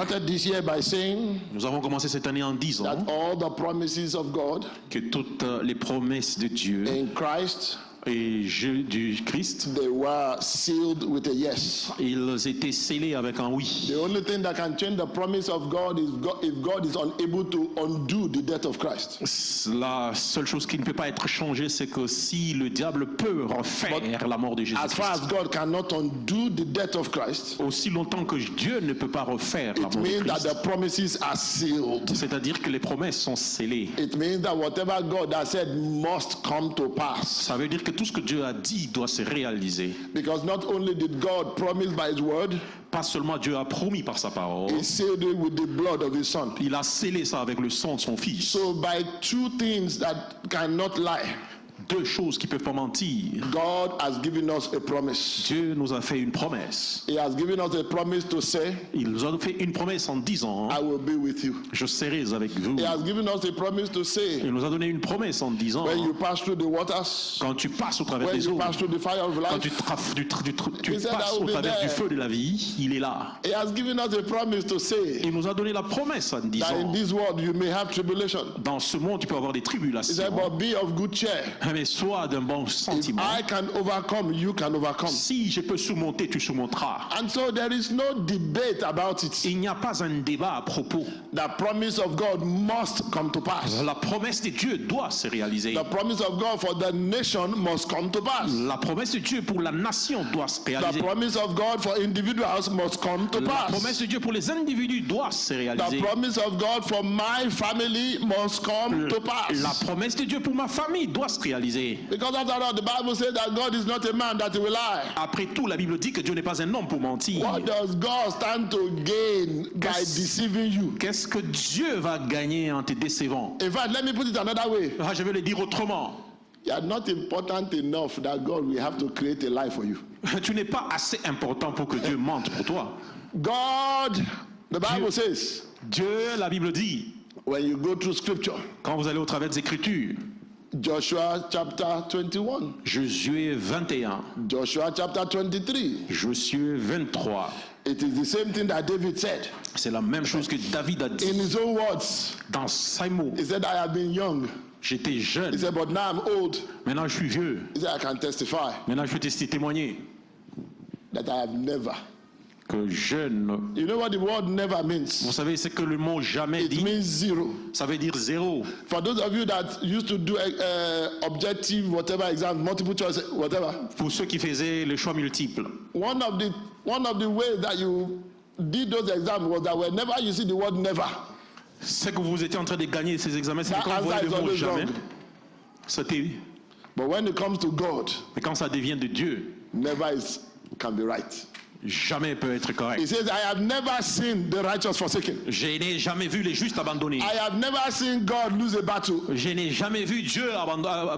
started this year by saying Nous avons commencé cette année en disant that all the promises of God que toutes les promesses de Dieu in Christ, et du Christ, they were sealed with a yes. ils étaient scellés avec un oui. The only thing that can change the promise of God is if God is unable to undo the death of Christ. La seule chose qui ne peut pas être changée, c'est que si le diable peut refaire la mort de As far as Jésus-Christ, God cannot undo the death of Christ, aussi longtemps que Dieu ne peut pas refaire la it mort de means that Christ, the promises are sealed. c'est-à-dire que les promesses sont scellées. It means that whatever God has said must come to pass. Ça veut dire que tout ce que Dieu a dit doit se réaliser. Because not only did God promise by his word, Pas seulement Dieu a promis par sa parole, he sealed it with the blood of his son. il a scellé ça avec le sang de son fils. So by two things that cannot lie, Deux choses qui ne peuvent pas mentir. God has given us a promise. Dieu nous a fait une promesse. He has given us a promise to say, Il nous a fait une promesse en disant, I will be with you. je serai avec vous. He has given us a promise to say, Il nous a donné une promesse en disant, when you pass through the waters, quand tu passes au travers when des you eaux, pass through the fire of quand life, tu He said, passes I will au be travers there. du feu de la vie, il est là. he has given us a promise to say Il nous a donné la promesse en that in disant, this world you may have tribulation. dans ce monde tu peux avoir des He said, tribulations, but be of good cheer. mais sois d'un bon If sentiment. I can overcome, you can overcome. Si je peux surmonter, tu surmonteras. And so there is no debate about it. Il n'y a pas un débat à propos. The promise of God must come to pass. La promesse de Dieu doit se réaliser. The promise of God for the nation must come to pass. La promesse de Dieu pour la nation doit se The réaliser. promise of God for individuals must come to La pass. promesse de Dieu pour les individus doit se The réaliser. promise of God for my family must come to La pass. promesse de Dieu pour ma famille doit se réaliser. Because after all, the Bible says that God is not a man that he will lie. Après tout, la Bible dit que Dieu n'est pas un homme pour mentir. What does God stand to gain by deceiving you? Qu'est-ce que Dieu va gagner en te décevant? In fact, let me put it another way. Ah, je vais le dire autrement. You are not important enough that God will have to create a lie for you. Tu n'es pas assez important pour que Dieu mente pour toi. God, the Bible says, Dieu, la Bible dit, when you go through scripture, quand vous allez au travers des Écritures, Joshua chapter 21, Josué 21, Joshua chapter 23, Josué 23, it is the same thing that David said. c'est la même chose que David a In dit his own words, dans ses mots. he said, I have been young. J'étais He jeune, said, but now I'm old. maintenant je suis vieux, He said, I can testify maintenant je peux témoigner that I have never. que jeune, You know what the word never vous means? savez ce que le mot jamais It dit, means zero. ça veut dire zéro. For those of you that used to do objective, whatever exam, multiple choice, whatever, Pour ceux qui faisaient le choix multiple, one of the ways that you did those exams was that whenever you see the word never, c'est que vous étiez en train de gagner ces examens, c'est que that quand vous voyez answer le is mot always jamais, wrong. c'était, But when it comes to God, mais quand ça devient de Dieu, never can be right. jamais peut être He correct. says, I have never seen the righteous forsaken. Je n'ai jamais vu les justes abandonnés. I have never seen God lose a battle. Je n'ai jamais vu Dieu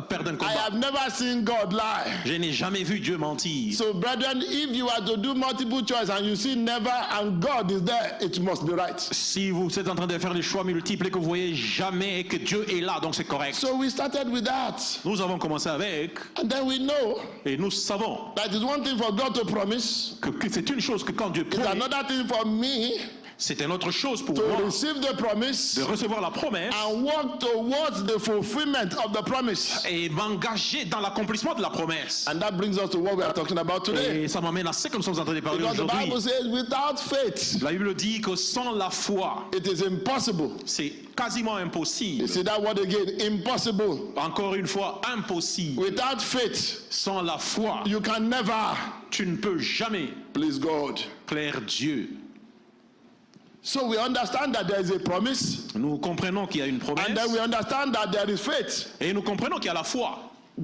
perdre un I combat. have never seen God lie. Je n'ai jamais vu Dieu mentir. So, brethren, if you are to do multiple choice and you see never and God is there, it must be right. Si vous êtes en train de faire des choix multiples et que vous voyez jamais et que Dieu est là, donc c'est correct. So we started with that. Nous avons commencé avec, And then we know et nous savons that it's one thing for God to promise. que c'est une chose que quand Dieu It's promet, another thing for me c'est une autre chose pour to moi receive the promise de recevoir la promesse and work towards the fulfillment of the promise. et m'engager dans l'accomplissement de la promesse. And that brings us to what we are talking about today. Et ça m'amène à ce que nous sommes en train de parler Because the aujourd'hui. Bible says without faith, La Bible dit que sans la foi, it is impossible. c'est quasiment impossible. You see that word again, impossible. Encore une fois, impossible. Without faith, Sans la foi, you can never tu ne peux jamais please God. plaire Dieu. So we understand that there is a promise, Nous comprenons qu'il y a une and then we promesse understand that there is faith. et nous comprenons qu'il y a la foi.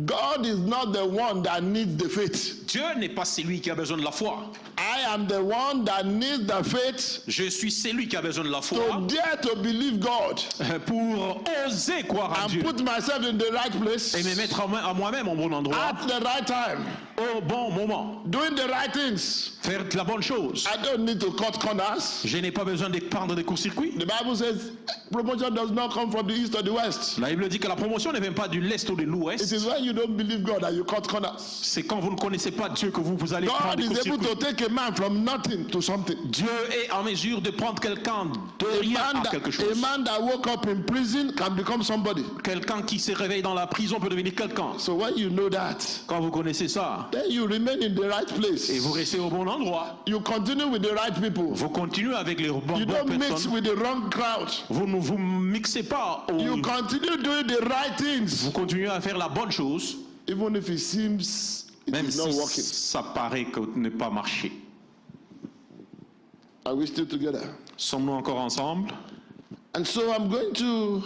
God is not the one that needs the faith. Dieu n'est pas celui qui a besoin de la foi. I am the one that needs the faith Je suis celui qui a besoin de la foi to dare to believe God pour oser croire à and Dieu put myself in the right place et me mettre à moi-même au bon endroit, at the right time, au bon moment, doing the right things. faire la bonne chose. I don't need to cut corners. Je n'ai pas besoin de prendre des courts-circuits. The Bible says promotion does not come from the east or the west. La Bible dit que la promotion ne vient pas du l'est ou de It l'ouest. is when you don't believe God that you cut corners. C'est quand vous ne connaissez pas Dieu que vous allez prendre God des is able courts-circuits. to take a man man from nothing to something. Dieu est en mesure de prendre quelqu'un de rien à quelque A chose. man that woke up in prison can become somebody. Quelqu'un qui se réveille dans la prison peut devenir quelqu'un. So when you know that, Quand vous connaissez ça, then you remain in the right place. et vous restez au bon endroit, You continue with the right people. vous continuez avec les bonnes You don't mix personnes. with the wrong crowd. Vous ne vous mixez pas. You continue doing the right things, Vous continuez à faire la bonne chose, even if it seems it même is not si working. ça paraît que ne pas marcher. Are we still together? Sommes-nous encore ensemble? And so I'm going to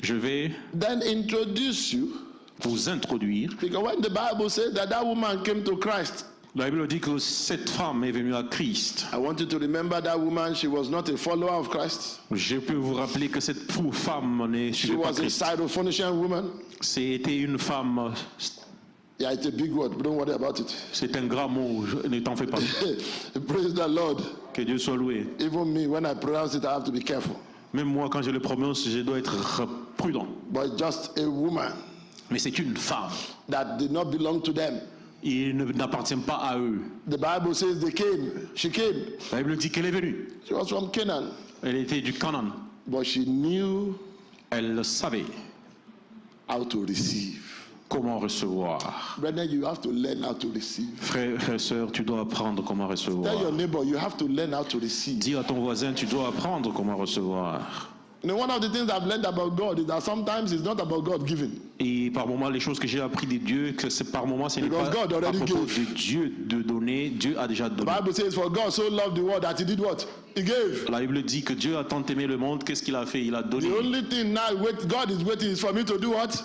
Je vais then introduce you, vous introduire. because when the Bible says that that woman came to Christ, La Bible dit que cette femme est venue à Christ. I want you to remember that woman. She was not a follower of Christ. Je peux vous rappeler que cette femme ne She suivait pas was a Christ. Syrophoenician woman. C'était une femme, Yeah, it's a big word, but don't worry about it. c'est un grand mot, ne t'en fais pas. Praise the Lord. Que Dieu soit loué. Even me, when I pronounce it, I have to be careful. Même moi, quand je le prononce, je dois être prudent. But just a woman Mais c'est une femme. that did not belong to them. Il n'appartient pas à eux. The Bible says they came. She came. La Bible dit qu'elle est venue. She was from Canaan. Elle était du Canaan. But she knew Elle savait how to receive. comment recevoir. Brethren, you have to learn how to receive. Frères et sœurs, tu dois apprendre comment recevoir. Tell your neighbor, you have to learn how to receive. Dis à ton voisin, tu dois apprendre comment recevoir. You know, one of the things I've learned about God is that sometimes it's not about God giving. Et par moments, les choses que j'ai appris de Dieu, que c'est par moments, ce n'est Because pas God à already propos gave. de Dieu de donner. Dieu a déjà The donné. Bible says, for God so loved the world that he did what? He gave. La Bible dit que Dieu a tant aimé le monde, qu'est-ce qu'il a fait? Il a donné. The only thing now God is waiting is for me to do what?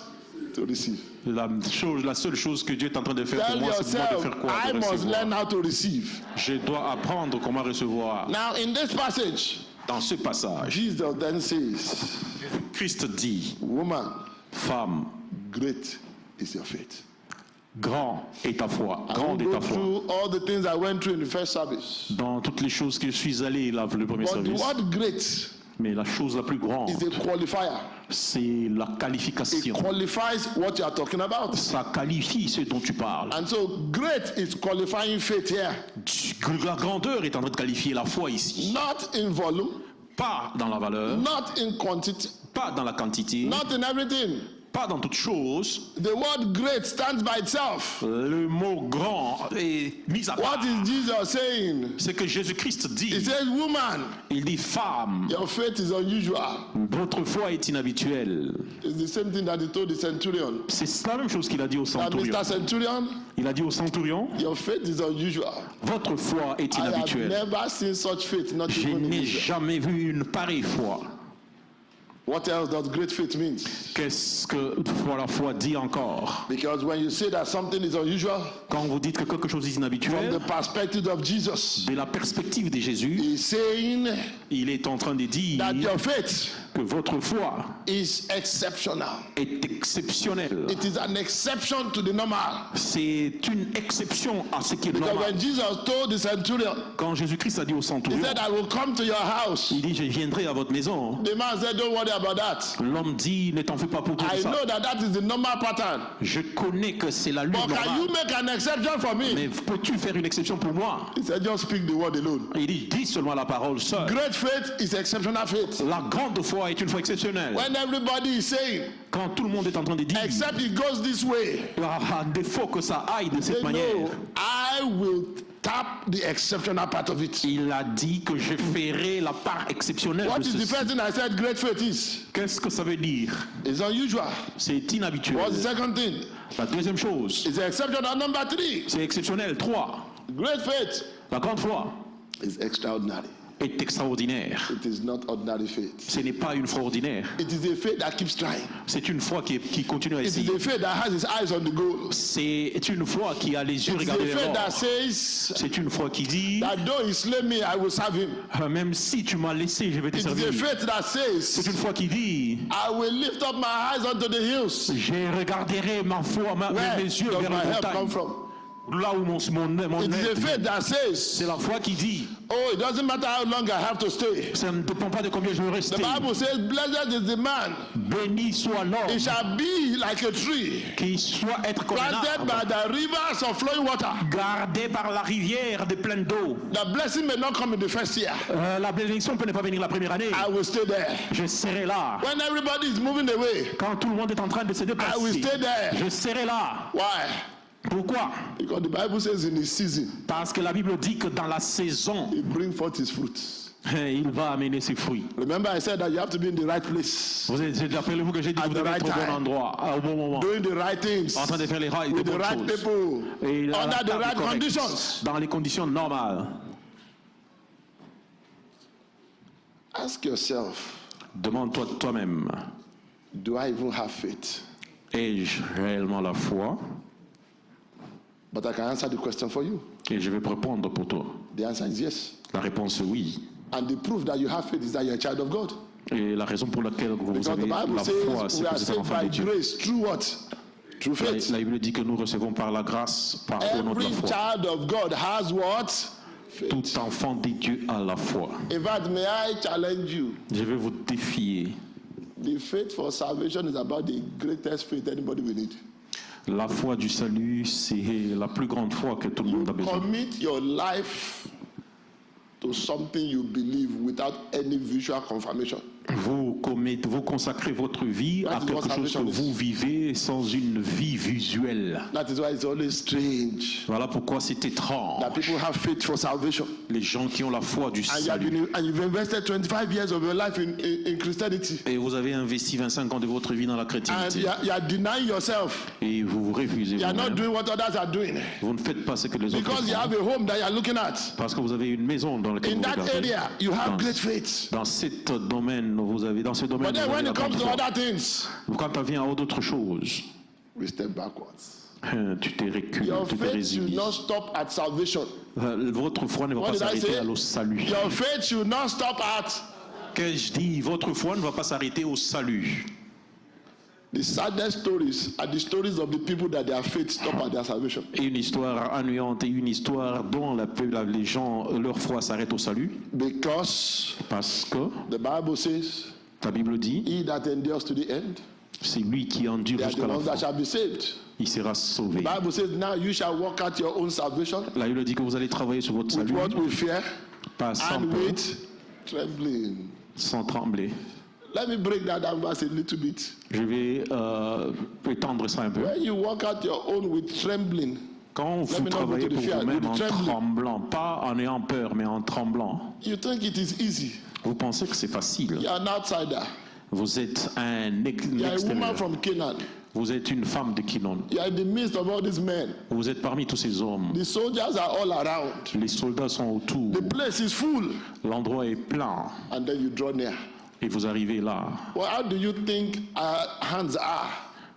To receive. La seule chose que Dieu est en train de faire Tell pour moi, c'est pour moi de yourself, faire quoi? I De must recevoir. learn how to receive. Je dois apprendre comment recevoir. Now, in this passage, Dans ce passage, Jesus then says, Christ dit, woman, femme, great is your faith. grand est ta foi, I grande won't est go ta foi. through all the things I went through in the first service. Dans toutes les choses que je suis allé, là, le premier But the service. word great Mais la chose la plus grande, is a qualifier. c'est la It qualification. qualifies what you are talking about. Ça qualifie ce dont tu parles. And so great is qualifying faith here. La grandeur est en train de qualifier la foi ici. Not in volume, Pas dans la valeur, not in quantity, pas dans la quantité, not in everything. pas dans toute chose. The word great stands by itself. Le mot grand est mis à part. What is Jesus saying? C'est que Jésus-Christ He dit, says, woman, il dit femme, your faith is unusual. votre foi est inhabituelle. It's the same thing that he told the centurion. C'est la même chose qu'il a dit au That centurion. Mr. Centurion, Il a dit au centurion, your faith is unusual. votre foi est I have inhabituelle. never seen such faith, not Je even in n'ai Israel. jamais vu une pareille foi. What else does great faith mean? Qu'est-ce que la foi dit encore? Because when you say that something is unusual, Quand vous dites que quelque chose est from inhabituel, the perspective of Jesus, de la perspective de Jésus, he's saying il est en train de dire that your faith que votre foi is exceptional. est exceptionnelle. It is an exception to the normal. C'est une exception à ce qui est Because normal. when Jesus told the centurion, Quand Jésus-Christ a dit au he centurion, said, I will come to your house. il dit, je viendrai à votre maison. The man said, don't worry about that. L'homme dit, ne t'en fais pas pour tout I ça. know that that is the normal pattern. Je connais que c'est la lune But can you normale. make an exception for me? Mais peux-tu faire une exception pour moi? He said, just speak the word alone. Il dit, dis seulement la parole seule. Great faith is exceptional faith. La grande foi est une foi exceptionnelle. When everybody is saying, Quand tout le monde est en train de dire, except it goes this way, à défaut que ça aille de cette say, manière, no, I will tap the exceptional part of it. il a dit que je ferai la part exceptionnelle What de is the ceci. first thing I said great faith is? Qu'est-ce que ça veut dire? It's unusual. C'est inhabituel. What's the second thing? La deuxième chose, It's exceptional. Number 3, c'est exceptionnel. 3, great faith la grande foi is extraordinary. est extraordinaire. It is not ordinary faith. Ce n'est pas une foi ordinaire. It is a faith that keeps trying. C'est une foi qui continue à It is essayer. a faith that has its eyes on the goal. C'est une foi qui a les yeux It is a regardés vers faith that l'or. says C'est une foi qui dit, that though he slay me, I will serve him. même si tu m'as laissé, je vais te It is servir. a faith that C'est says, une foi qui dit, I will lift up my eyes unto the hills. je regarderai ma foi, mes Where yeux does vers my la help come montagne. from? Là où mon It is a aide, faith that says, c'est la foi qui dit, oh, it doesn't matter how long I have to stay. ça ne dépend pas de combien je vais The rester. Bible says, blessed is the man. Béni soit l'homme It shall be like a tree qui soit être comme un planted arbre, by the rivers of flowing water. gardé par la rivière de pleine d'eau. The blessing may not come in the first year. La bénédiction peut ne pas venir la première année. I will stay there. Je serai là. When everybody is moving away, Quand tout le monde est en train de se I will déplacer, stay there. je serai là. Why? Pourquoi? Because the Bible says in his season, Parce que la Bible dit que dans la saison, he brings forth his fruits. il va amener ses fruits. Remember, I said that you have to be in the right place, Rappelez-vous que j'ai dit que At vous the devez right être au bon time. endroit, au bon moment, doing the right things, en train de faire les with the bonnes right choses. people, Et à la under the table right correcte, conditions. dans les conditions normales. Ask yourself, Demande-toi toi-même, do I even have faith? ai-je réellement la foi? But I can answer the question for you. Et je vais répondre pour toi. The answer is yes. La réponse est oui. And the proof that you have faith is that you're a child of God. Et la raison pour laquelle vous Because avez the la Bible foi, says c'est we que are vous êtes un saved enfant by de Dieu. grace through what? Through faith. La Bible dit que nous recevons par la grâce, au nom de Every la foi. child of God has what? Faith. Tout enfant de Dieu a la foi. In fact, may I challenge you? Je vais vous défier. The faith for salvation is about the greatest faith anybody will need. La foi du salut, c'est la plus grande foi que tout le monde a besoin. Commit your life to something you believe without any visual confirmation. Vous consacrez votre vie à That is what quelque chose que salvation is. vous vivez sans une vie visuelle. That is why it's always strange Voilà pourquoi c'est étrange. that people have faith for salvation. Les gens qui ont la foi du salut. And you've invested 25 years of your life in Christianity. Et vous avez investi 25 ans de votre vie dans la And chrétienté. you are denying yourself. Et vous vous refusez You are not vous-même. doing what others are doing. Vous ne faites pas ce que les autres Because you font. have a home that you are looking at. Parce que vous avez une maison dans laquelle In vous that regardez. area, you have Dans- great faith. Dans ce domaine, vous avez But then vous when avez it la comes grande to foi. other things, Quand on vient à d'autres choses, we step backwards. tu te recules, Your tu te faith should résilies. not stop at salvation. Votre foi ne va What pas did I s'arrêter say? à au salut. Your faith should not stop at. Qu'ai-je dit? Votre foi ne va pas s'arrêter au salut. The saddest stories are the stories of the people that their faith stop at their salvation. Et une histoire ennuyante et une histoire dont les gens, leur foi s'arrête au salut. Because Parce que the Bible says, la Bible dit, he that endures to the end, c'est lui qui endure they are the jusqu'à la ones that fin. shall be saved. Il sera sauvé. The Bible says, now you shall work out your own salvation La Bible dit que vous allez travailler sur votre with salut, what? With fear pas sans and peur, with trembling. sans trembler. Let me break that down verse a little bit. Je vais étendre ça un peu. When you work out your own with trembling, Quand Let vous me not go travaillez to the pour fear, vous-même with en trembling. tremblant, pas en ayant peur, mais en tremblant, you think it is easy. vous pensez que c'est facile. You are an outsider. Vous êtes un You are a woman extérieur. from Canaan. Vous êtes une femme de Kinon. You are in the midst of all these men. Vous êtes parmi tous ces hommes. The soldiers are all around. Les soldats sont autour. The place is full. L'endroit est plein. And then you draw near. Et vous arrivez là. Well, how do you think our hands are?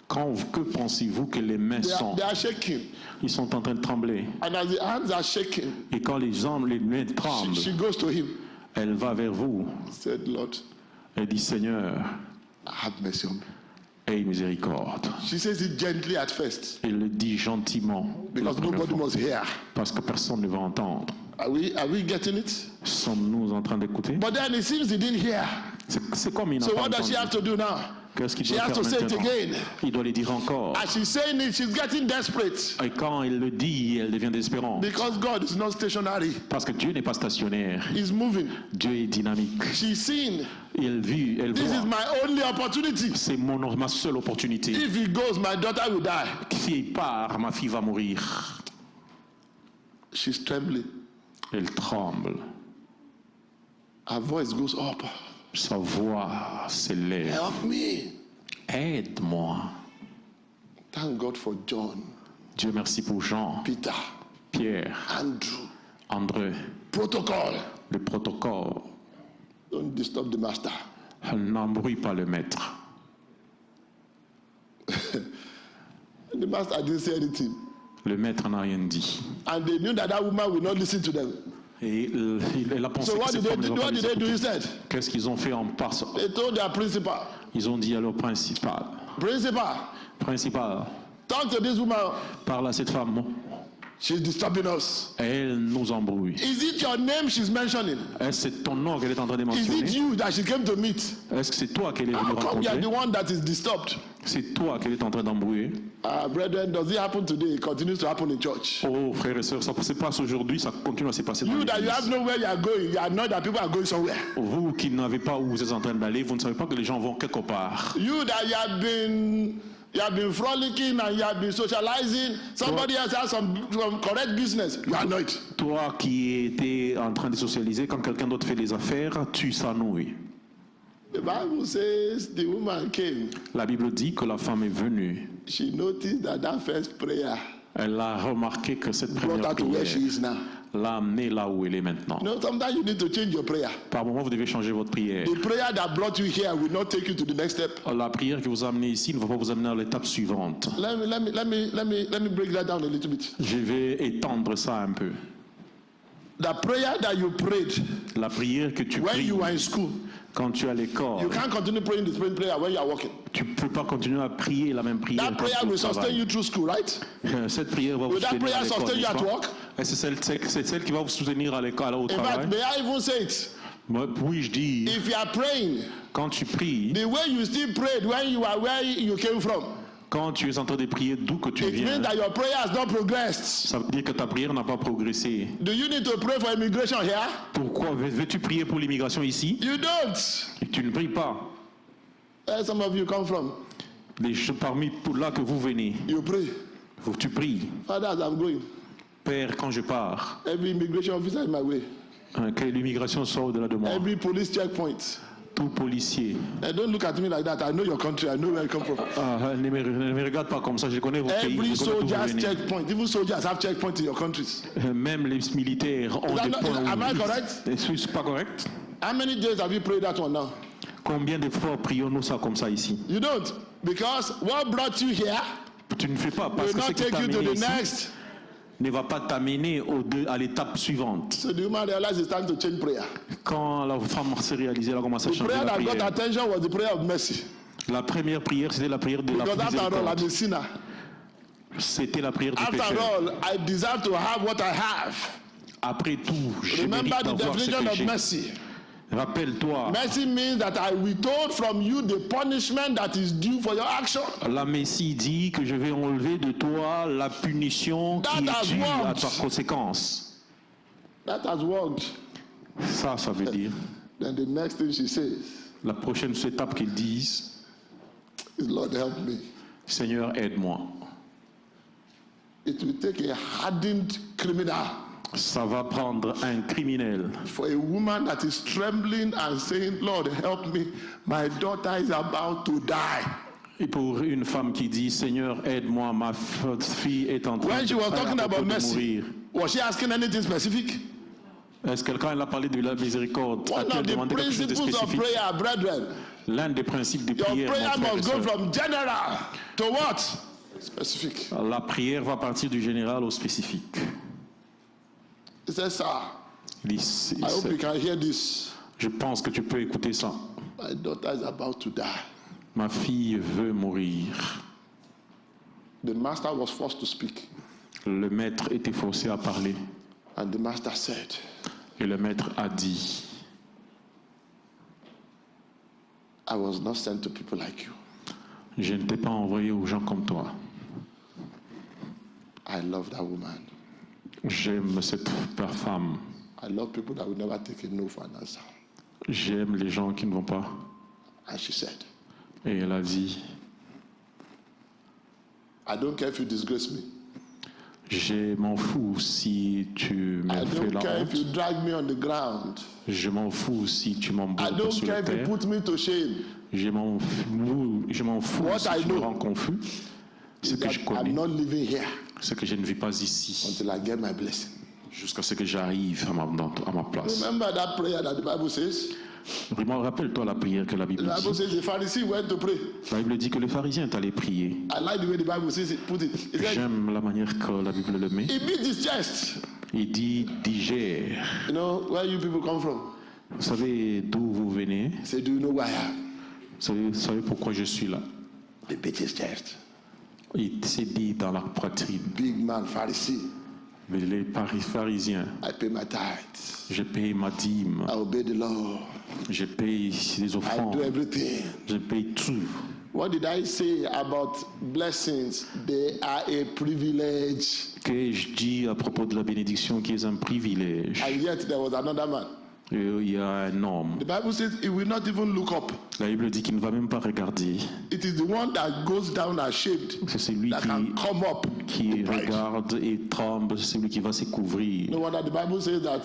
Que pensez-vous que les mains sont? They are shaking. Ils sont en train de trembler. And as the hands are shaking, Et quand les mains tremblent, she goes to him. elle va vers vous. Said, Lord, Elle dit, Seigneur, have mercy on me. aie miséricorde. She says it gently at first Elle le dit gentiment. la because première nobody fois, must hear. parce que personne ne va entendre. Are we getting it? Sommes-nous en train d'écouter? But then it seems he didn't hear. C'est comme il n'a So pas what does she have entendu. to do now? Qu'est-ce qu'il She doit has faire to say it maintenant? again. Il doit le dire encore. As she's saying it, she's getting desperate Et quand il le dit, elle devient désespérante. because God is not stationary. Parce que Dieu n'est pas stationnaire. He's moving. Dieu est dynamique. She's seen. Elle This is voit. my only opportunity. C'est ma seule opportunité. If he goes, my daughter will die. Qui part, ma fille va mourir. She's trembling. Elle tremble. Her voice goes up. Sa voix s'élève. Help me. Aide-moi. Thank God for John, Dieu merci pour Jean, Peter, Pierre, Andrew. André. Protocol. Le protocole. Don't disturb the master. N'embrouille pas le maître. The master didn't say anything. Le maître n'a rien dit. And they knew that that woman will not listen to them. Et il a pensé So que what ces did they femmes ne do? vont pas What les did they do écouter. instead? Qu'est-ce qu'ils ont fait en passe? They told their principal. Ils ont dit à leur principal, Principal, principal, talk to this woman. parle à cette femme. She's disturbing us. Elle nous embrouille. Is it your name she's mentioning? Est-ce que c'est ton nom qu'elle est en train de Is it mentionner? you that she came to meet? Est-ce que c'est toi qu'elle est venue How come you are rencontrer? the one that is disturbed? C'est toi qu'elle est en train d'embrouiller? Brethren, does it happen today? It continues to happen in church. Oh, frères et sœurs, ça se passe aujourd'hui, ça continue à se passer dans You that you have l'église. nowhere you are going, you are not that people are going somewhere. Vous qui n'avez pas où vous êtes en train d'aller, vous ne savez pas que les gens vont quelque part. You that you have been frolicking and you have been socializing. Somebody else has some correct business. You are not. Toi qui étais en train de socialiser, quand quelqu'un d'autre fait les affaires, tu s'ennuies. The Bible says the woman came. La Bible dit que la femme est venue. She noticed that first prayer Elle a remarqué que cette brought première her to where she prière is now. l'a amenée là où elle est maintenant. You know, sometimes you need to change your prayer. Par moment, vous devez changer votre prière. The prayer that brought you here will not take you to the next step. La prière qui vous a amené ici ne va pas vous amener à l'étape suivante. Let me break that down a little bit. Je vais étendre ça un peu. The prayer that you prayed La prière que tu when pries you were in school, quand tu es à l'école, you can't continue praying the same prayer when you are working. tu ne peux pas continuer à prier la même prière That quand prayer tu es au will sustain travail. you through school, right? Cette prière va vous Will that soutenir à prayer l'école, sustain you n'est-ce at pas? work? Et c'est celle qui va vous soutenir à l'école, au In fact, travail. may I even say it? Moi, oui, je dis, If you are praying, quand tu pries, the way you still prayed when you are where you came from, quand tu es en train de prier d'où que tu it viens, means that your prayer has not progressed. ça veut dire que ta prière n'a pas progressé. Do you need to pray for immigration here? Pourquoi veux-tu prier pour l'immigration ici? You don't. Tu ne pries pas. Where some of you come from, Parmi là que vous venez, you pray. tu pries. Father, as I'm going, Père, quand je pars, every immigration officer in my way, que l'immigration soit au-delà de moi. every police checkpoint. Tout policier. And don't look at me like that. I know your country. I know where you come from. Ne me regarde pas comme ça, je connais vos pays. Every Je connais d'où vous soldier's venez. checkpoint. Even soldiers have checkpoints in your countries. Même les militaires ont Is that des not- points am I où correct? Est-ce pas correct? How many days have you prayed that one now? Combien de fois prions-nous ça comme ça ici? You don't. Because what brought you here Tu ne fais pas parce will que ce not qui take t'a you to amené the ici next. ne va pas t'amener à l'étape suivante. So the woman realized it's time to change prayer. Quand la femme s'est réalisée, elle a commencé à The changer prayer la that got prière. attention was the prayer of mercy. La première prière, c'était la prière de la Because after all, I'm miséricorde. a sinner. C'était la prière du After pécheur. all, I deserve to have what I have. Après tout, je mérite Remember the d'avoir ce definition que of j'ai. mercy. Rappelle-toi, Mercy means that I withhold from you the punishment that is due for your action. la Messie dit que je vais enlever de toi la punition qui That has est due à worked. ta conséquence. That has worked. Ça veut dire, Then the next thing she says la prochaine étape qu'ils disent, is, Lord, help me. Seigneur, aide-moi. It will take a hardened criminal Ça va prendre un criminel for a woman that is trembling and saying, Lord, help me. My daughter is about to die. et pour une femme qui dit, Seigneur, aide-moi, ma fille est en train When she was talking de about mercy, mourir. was she asking anything specific? Est-ce que quelqu'un a parlé de la miséricorde? One A-t-elle of the demandé quelque chose de principles of spécifique? prayer, brethren, L'un des principes de your prière, prayer mon frère et must go sœur, from general to what? Specific. la prière va partir du général au spécifique. He says, sir, Il dit, I hope you can hear this. je pense que tu peux écouter ça. My daughter is about to die. Ma fille veut mourir. The master was forced to speak. Le maître était forcé à parler. And the master said, Et le maître a dit, I was not sent to people like you. je ne t'ai pas envoyé aux gens comme toi. I love that woman. J'aime cette femme. I love people that will never take a no for an answer. J'aime les gens qui ne vont pas. And she said, Et elle a dit, I don't care if you disgrace me. je m'en fous si tu I me fais don't la care if you honte. drag me on the ground. Je m'en fous si tu I m'embourges don't sur care la if you terre. put me to shame. Je m'en fous What si I tu me know rends confus. Ce que That je I'm connais, not living here c'est que je ne vis pas ici until I get my blessing. jusqu'à ce que j'arrive à ma place. Remember that prayer that the Bible says? Vraiment, rappelle-toi la prière que la Bible The Bible dit. says the Pharisee went to pray. La Bible dit que les pharisiens est allé prier. I like the way the Bible says it, put it. It said, J'aime la manière que la Bible le met. he beat his chest. Il dit, digère. You know, where you people come from? Vous savez d'où vous venez? He said, do you know who I am? Vous savez pourquoi je suis là? He beat his chest. Il s'est dit dans la poitrine. Big man, Pharisee. Mais les pharisiens, I pay my tithes. je paye ma dîme, I obey the law. je paye les I do offrandes, everything. je paye tout. What did I say about blessings? They are a privilege. Qu'ai-je dit à propos de la bénédiction qui est un privilège? And yet there was another man. Et il y a un homme. The Bible says he will not even look up. La Bible dit qu'il ne va même pas regarder. It is the one that goes down ashamed C'est celui that can come up. qui Pride. regarde et tremble, c'est celui qui va se couvrir. No wonder the Bible says that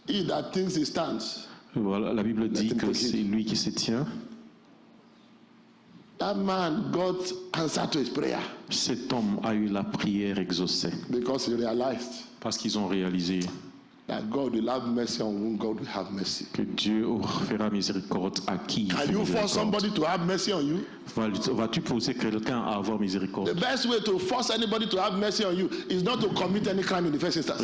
he that thinks he stands. Voilà, la Bible dit him que take c'est it. lui qui se tient. That man got answer to his prayer Cet homme a eu la prière exaucée because he realized parce qu'ils ont réalisé that God will have mercy on whom God will have mercy. que Dieu fera miséricorde à qui il Can fait you force miséricorde. somebody to have mercy on you? Vas-tu pousser quelqu'un à avoir The miséricorde? best way to force anybody to have mercy on you is not to commit any crime in the first instance.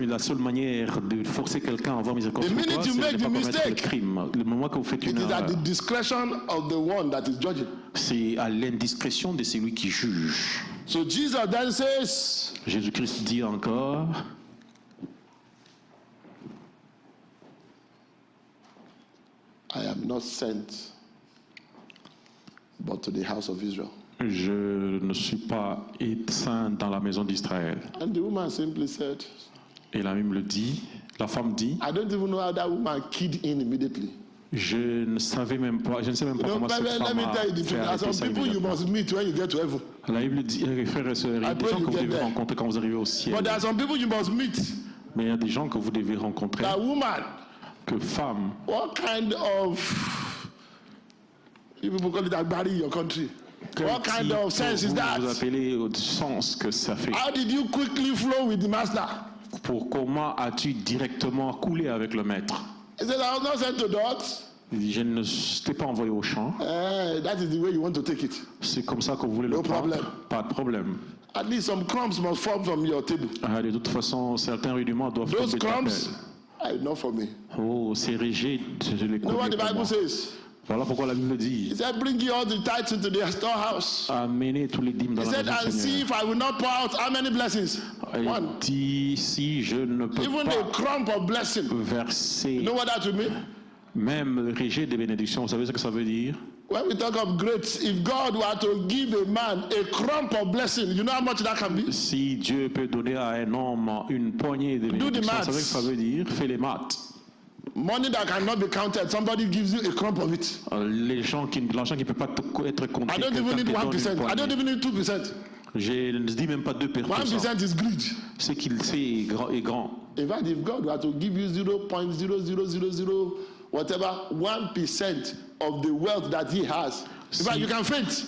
La seule manière de forcer quelqu'un à avoir miséricorde The sur minute toi, you c'est de make ne the pas commettre le mistake, crime. Le moment que vous faites It une is at erreur, the discretion of the one that is judging. c'est à l'indiscrétion de celui qui juge. So Jesus then says, Jésus-Christ dit encore, I am not sent but to the house of Israel. je ne suis pas saint dans la maison d'Israël. And the woman simply said, Et la Bible dit, la femme dit, I don't even know how that woman keyed in immediately. je ne sais même pas You know, comment cette let femme me tell you a the fait truth. There are arrêter some ça people you immédiatement. must meet when you get to heaven. La Bible dit, frères et sœurs, il y a I des pray gens you que vous get devez there. rencontrer quand vous arrivez au ciel. But there are some people you must meet. Mais il y a des gens que vous devez rencontrer, That woman, que femmes, what kind of, you people call it agbari in your country. What kind of sense is vous that? appelez au sens que ça fait. How did you quickly flow with the master? Pour comment as-tu directement coulé avec le maître? He said, I was not sent to dogs. Il dit, je ne t'ai pas envoyé au champ. That is the way you want to take it. C'est comme ça que vous voulez No le prendre. problem. Pas de problème. At least some crumbs must fall from your table. De toute façon, certains rudiments doivent Those tomber de ta crumbs pelle. are not for me. Oh, ces régés, je les You know what connais the pour Bible moi. says? Voilà pourquoi la Bible dit, He said, bring ye all the tithes into the storehouse. amenez tous les dîmes dans He la said, maison and du see Seigneur. if I will not pour out how many blessings? Il One. dit, si je ne peux Even pas a crumb of blessing. verser You know what that will mean? même le régé des bénédictions, vous savez ce que ça veut dire? When we talk of great, if God were to give a man a crumb of blessing, you know how much that can be? Si Dieu peut donner à un homme une poignée de bénédictions, vous maths. savez ce que ça veut dire? Fais les maths. Money that cannot be counted, somebody gives you a crumb of it. L'argent qui ne peut pas être compté, I don't even quelqu'un need te donne 1%. une I don't poignée. even need 2%. Je ne dis même pas 2%. 1% is greed. Ce qu'il sait est grand. In fact, if God were to give you 0.0000 whatever 1% of the wealth that He has, in fact, you can faint.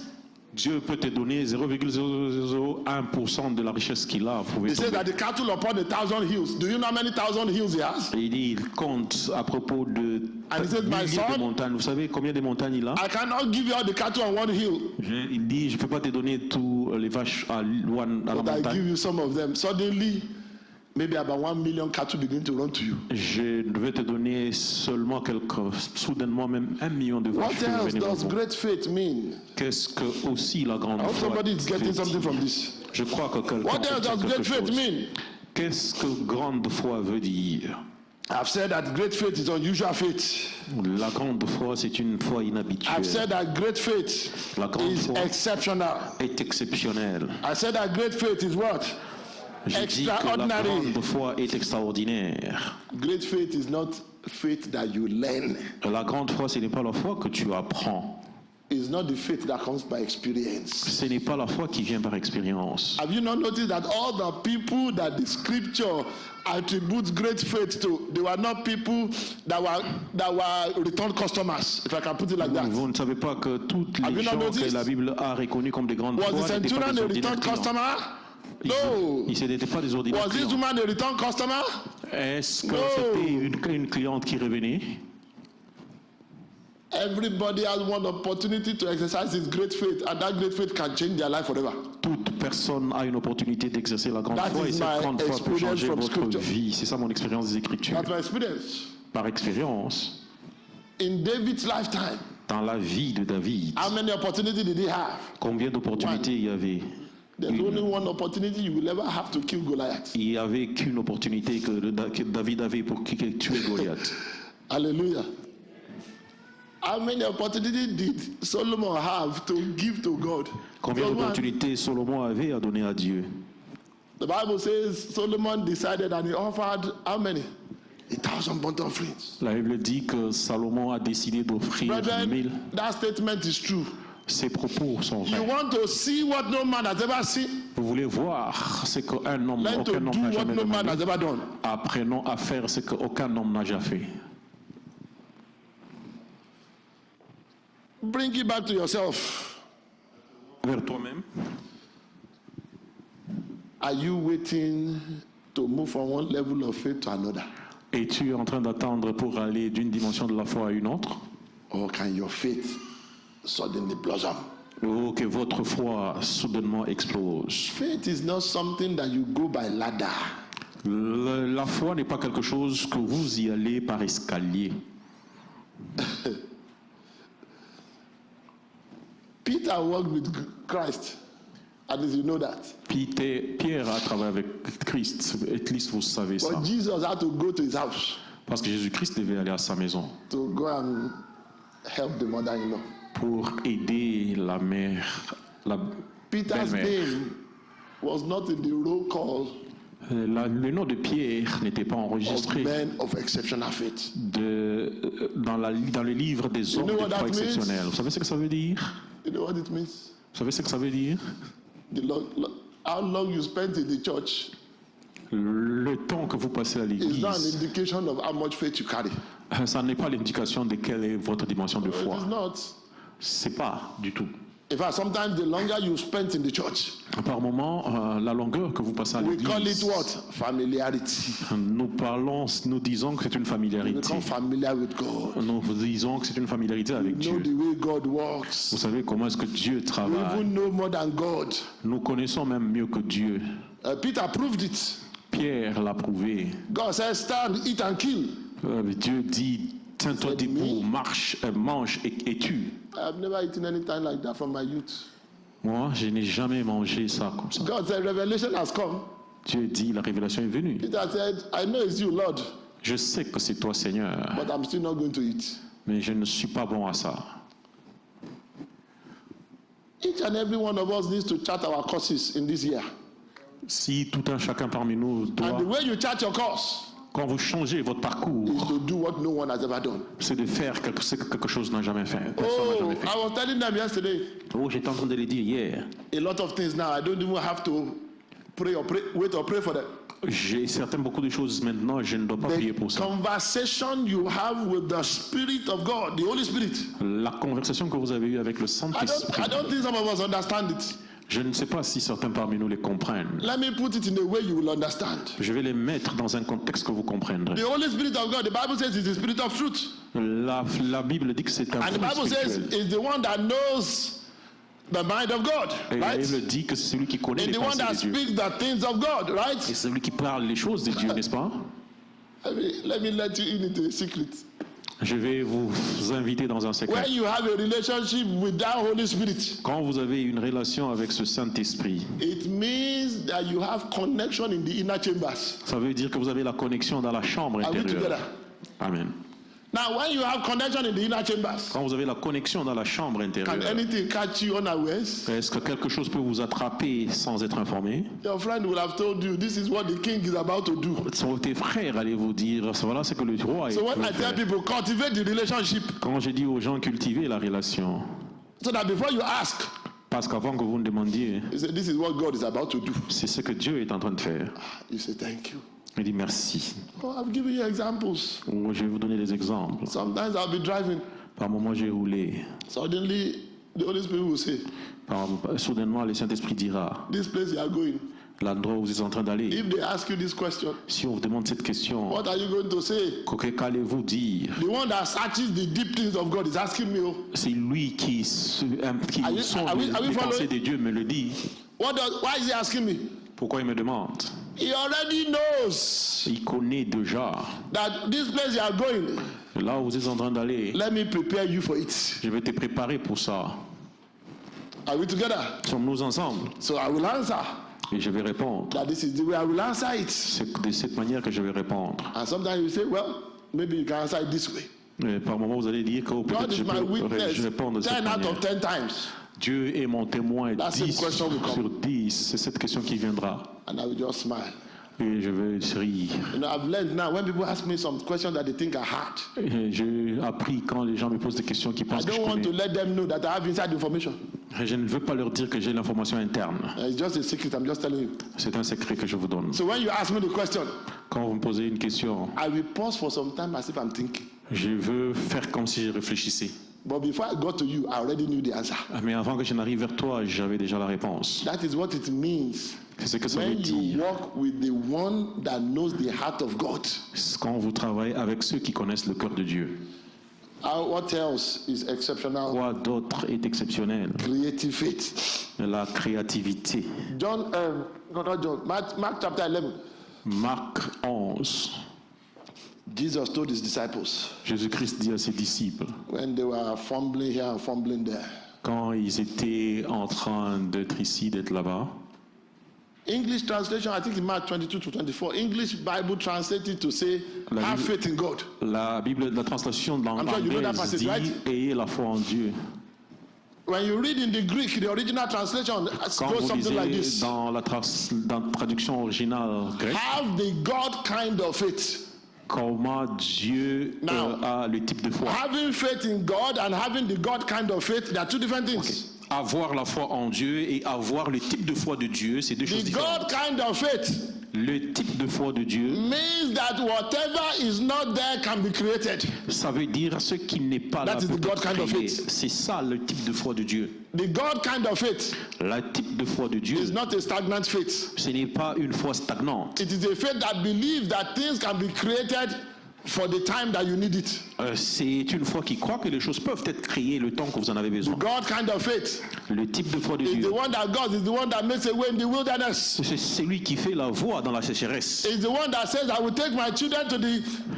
Dieu peut te donner 0,001% de la richesse qu'il a. Vous pouvez He says tomber. that the cattle upon 1,000 hills. Do you know how many thousand hills He has? Et il dit, il compte à propos de And he says, my milliers de son, montagnes. Vous savez combien de montagnes il a? I cannot give you all the cattle on one hill, Il dit, je ne peux pas te donner tous les vaches à la but I montagne. give you some of them. Suddenly, maybe about 1 million cattle begin to run to you. Je vais te donner seulement soudainement même 1 million de vaches. What qui vont else venir vers does vous. great faith mean? Qu'est-ce que aussi la grande I hope foi somebody is getting veut something dire? from this. Je crois que quelqu'un What else retient does quelque great faith chose. mean? Qu'est-ce que grande foi veut dire? I've said that great faith is unusual faith. La grande foi, c'est une foi I've inhabituelle, said that great faith La grande is foi. exceptional. est exceptionnelle. I said that great faith is what? Je dis que la Extraordinary. grande foi est extraordinaire. Great faith is not faith that you learn. La grande foi, ce n'est pas la foi que tu apprends. It's not the faith that comes by experience. Ce n'est pas la foi qui vient par expérience. Have you not noticed that all the people that the scripture attributes great faith to, they were not people that were return customers, if I can put it like that. Vous ne savez pas que toutes Have les you not gens que noticed? la Bible a reconnus comme des grandes Was the foi n'étaient pas centurion des a ordinaires return clients. customer? No. Ce n'étaient pas des ordinaires Was this clients. woman a return customer? Est-ce que No. c'était une cliente qui revenait? Everybody has one opportunity to exercise his great faith, and that great faith can change their life forever. Toute personne a une opportunité d'exercer la grande That foi et is cette my grande foi peut experience changer from votre scripture. vie. C'est ça mon expérience des Écritures. That's my experience. Par expérience, In David's lifetime, dans la vie de David, how many opportunities did he have? combien d'opportunités il y avait? There's only one opportunity you will ever have to kill Goliath. Il n'y avait qu'une opportunité que David avait pour tuer Goliath. Hallelujah. How many opportunities did Solomon have to give to God? Combien d'opportunités Salomon avait à donner à Dieu? The Bible says Solomon decided and he offered how many? 1,000 burnt offerings. La Bible dit que Salomon a décidé d'offrir 1000. Brethren, that statement is true. Ses propos sont You vrais. want to see what no man has ever seen? Vous voulez voir ce qu'un homme, Learn to aucun homme do n'a what jamais no man demandé. has ever done. Apprenons à faire ce qu'aucun homme n'a jamais fait. Bring it back to yourself. Vers toi-même. Are you waiting to move from one level of faith to another? Es-tu en train d'attendre pour aller d'une dimension de la foi à une autre? Or can your faith suddenly blossom? Ou que votre foi soudainement explose? Faith is not something that you go by ladder. La foi n'est pas quelque chose que vous y allez par escalier. Peter walked with Christ. At least you know that. Pierre a travaillé avec Christ. At least vous savez ça. But Jesus had to go to his house Parce que Jésus-Christ devait aller à sa maison to go and help the mother-in-law. pour aider la mère, la Peter's belle-mère. name was not in the roll call Le nom de Pierre n'était pas of enregistré men of exceptional faith. dans le livre des hommes know de what that foi means? exceptionnels. Vous savez ce que ça veut dire? You know what it means? Vous savez ce que ça veut dire? How long you spent in the church Le temps que vous passez à is not an l'église, indication of how much faith you carry. ça n'est pas l'indication de quelle est votre dimension de It foi. is not. C'est pas du tout. In fact, sometimes the longer you spent in the church, Par moment, la longueur que vous passez à we call it l'église, what? Familiarity. nous disons que c'est une You familiarité. become familiar with God. Nous disons que c'est une familiarité avec You know Dieu. the way God works. Vous savez comment est-ce que Dieu You travaille. even know more than God. Nous connaissons même mieux que Dieu. Peter proved it. Pierre l'a prouvé. God said, stand, eat and kill. Dieu dit, tiens-toi debout, marche, mange et tue. I have never eaten anything like that from my youth. Moi, je n'ai jamais mangé ça comme ça. God said, revelation has come. Dieu dit, la révélation est venue. Peter said, I know it's you, Lord, Je sais que c'est toi, Seigneur, but I'm still not going to eat. mais je ne suis pas bon à ça. Each and every one of us needs to chart our courses in this year. Si tout un chacun parmi nous And doit, the way you chart your course quand vous changez votre is parcours, to do what no one has ever done. c'est de faire ce que quelque chose n'a jamais fait. Personne n'a Oh, jamais fait. I was telling them yesterday, Oh, j'étais en train de le dire hier. a lot of things now, I don't even have to wait or pray for them. J'ai beaucoup de choses maintenant, je ne dois pas prier The pour ça. conversation you have with the Spirit of God, the Holy Spirit, La conversation que vous avez eue avec le Saint-Esprit, I don't think some of us understand it. je ne sais pas si certains parmi nous les comprennent. Let me put it in a way you will understand. Je vais les mettre dans un contexte que vous comprendrez. The Holy Spirit of God, the Bible says, is the Spirit of truth. La Bible dit que c'est un And the fruit Bible says, spirituel. is the one that knows the mind of God, Et la right? Bible dit que c'est celui qui connaît And les the one pensées that de Dieu. speaks the things of God, Et right? c'est celui qui parle les choses de Dieu, n'est-ce pas? Let me let you in into a secret. Je vais vous inviter dans un secret. When you have a relationship with that Holy Spirit, Quand vous avez une relation avec ce Saint-Esprit, it means that you have connection in the inner chambers. ça veut dire que vous avez la connexion dans la chambre Are we intérieure. together? Amen. Now, when you have connection in the inner chambers, Quand vous avez la connexion dans la chambre can intérieure, anything catch you unawares? est-ce que quelque chose peut vous attraper sans être informé? Your friend will have told you this is what the king is about to do. Tes frères allaient vous dire, voilà ce que le roi est. So when I tell people cultivate the relationship, Quand j'ai dit aux gens cultiver la relation, so that before you ask, parce qu'avant que vous me demandiez, you say this is what God is about to do. c'est ce que Dieu est en train de faire. You say thank you. Il dit merci. Oh, I've given you examples. Ou je vais vous donner des exemples. Sometimes I'll be driving. Par moment, j'ai roulé. Suddenly, the Holy Spirit will say, Soudainement, le Saint-Esprit dira, this place you are going. l'endroit où vous êtes en train d'aller, If they ask you this question, si on vous demande cette question, what are you going to say? qu'allez-vous dire? The one that searches the deep things of God is asking me, oh, C'est lui qui sonde are we les following? pensées de Dieu me le dit. why is he asking me? Pourquoi il me demande? He already knows Il connaît déjà. that this place you are going, Là où vous êtes en train d'aller, let me prepare you for it. je vais te préparer pour ça. Are we together? Sommes-nous ensemble? So I will answer Et je vais répondre. that this is the way I will answer it. C'est de cette manière que je vais répondre. And sometimes you say, well, maybe you can answer it this way. Et par moment, vous allez dire que God peut-être is je my peux witness répondre de 10 cette out manière. of 10 times. Dieu est mon témoin That's the 10 question will come. sur 10. C'est cette question qui viendra. And I will just smile. Et je vais rire. You know, I've learned now when people ask me some questions that they think are hard, Et j'ai appris quand les gens me posent des questions qui I pensent que je don't want to connais. let them know that I have inside information. Et je ne veux pas leur dire que j'ai l'information interne. It's just a secret, I'm just telling you. C'est un secret que je vous donne. So when you ask me the question, Quand vous me posez une question, I will pause for some time as if I'm thinking. je veux faire comme si je réfléchissais. But before I got to you, I already knew the answer. Mais avant que je n'arrive vers toi, j'avais déjà la réponse. That is what it means C'est ce que ça veut when you dire. walk with the one that knows the heart of God. Quand vous travaillez avec ceux qui connaissent le cœur de Dieu. What else is exceptional? Quoi d'autre est exceptionnel? Creative faith. La créativité. Not John, Mark chapter 11. Marc 11. Jesus told his disciples Jésus-Christ dit à ses disciples, when they were fumbling here and fumbling there. quand ils étaient en train d'être ici, d'être là-bas, English translation, I think in Mark 22 to 24, English Bible translated to say, La have Bible- faith in God. la Bible, la translation dans I'm sure you know that l'anglaise passage, dit right? ayez la foi en Dieu. When you read in the Greek, the original translation Quand goes vous something like lisez this. dans la traduction originale grecque, Have the God kind of faith. comment Dieu Now- a le type de foi. Having faith in God and having the God kind of faith, they are two different things. Avoir la foi en Dieu et avoir le type de foi de Dieu, c'est deux choses The différentes. God kind of faith Le type de foi de Dieu, means that whatever is not there can be created. ça veut dire ce qui n'est pas là That is peut the God être kind of créé. faith. C'est ça le type de foi de Dieu. The God kind of faith Le type de foi de Dieu, is not a stagnant faith. ce n'est pas une foi stagnante. It is a faith that believes that things can be created for the time that you need it. C'est une foi qui croit que les choses peuvent être créées le temps que vous en avez besoin. God kind of faith Le type de foi de is the Dieu, one that God is the one that makes a way in the wilderness. c'est celui qui fait la voie dans la sécheresse. Is the one that says, I will take my children to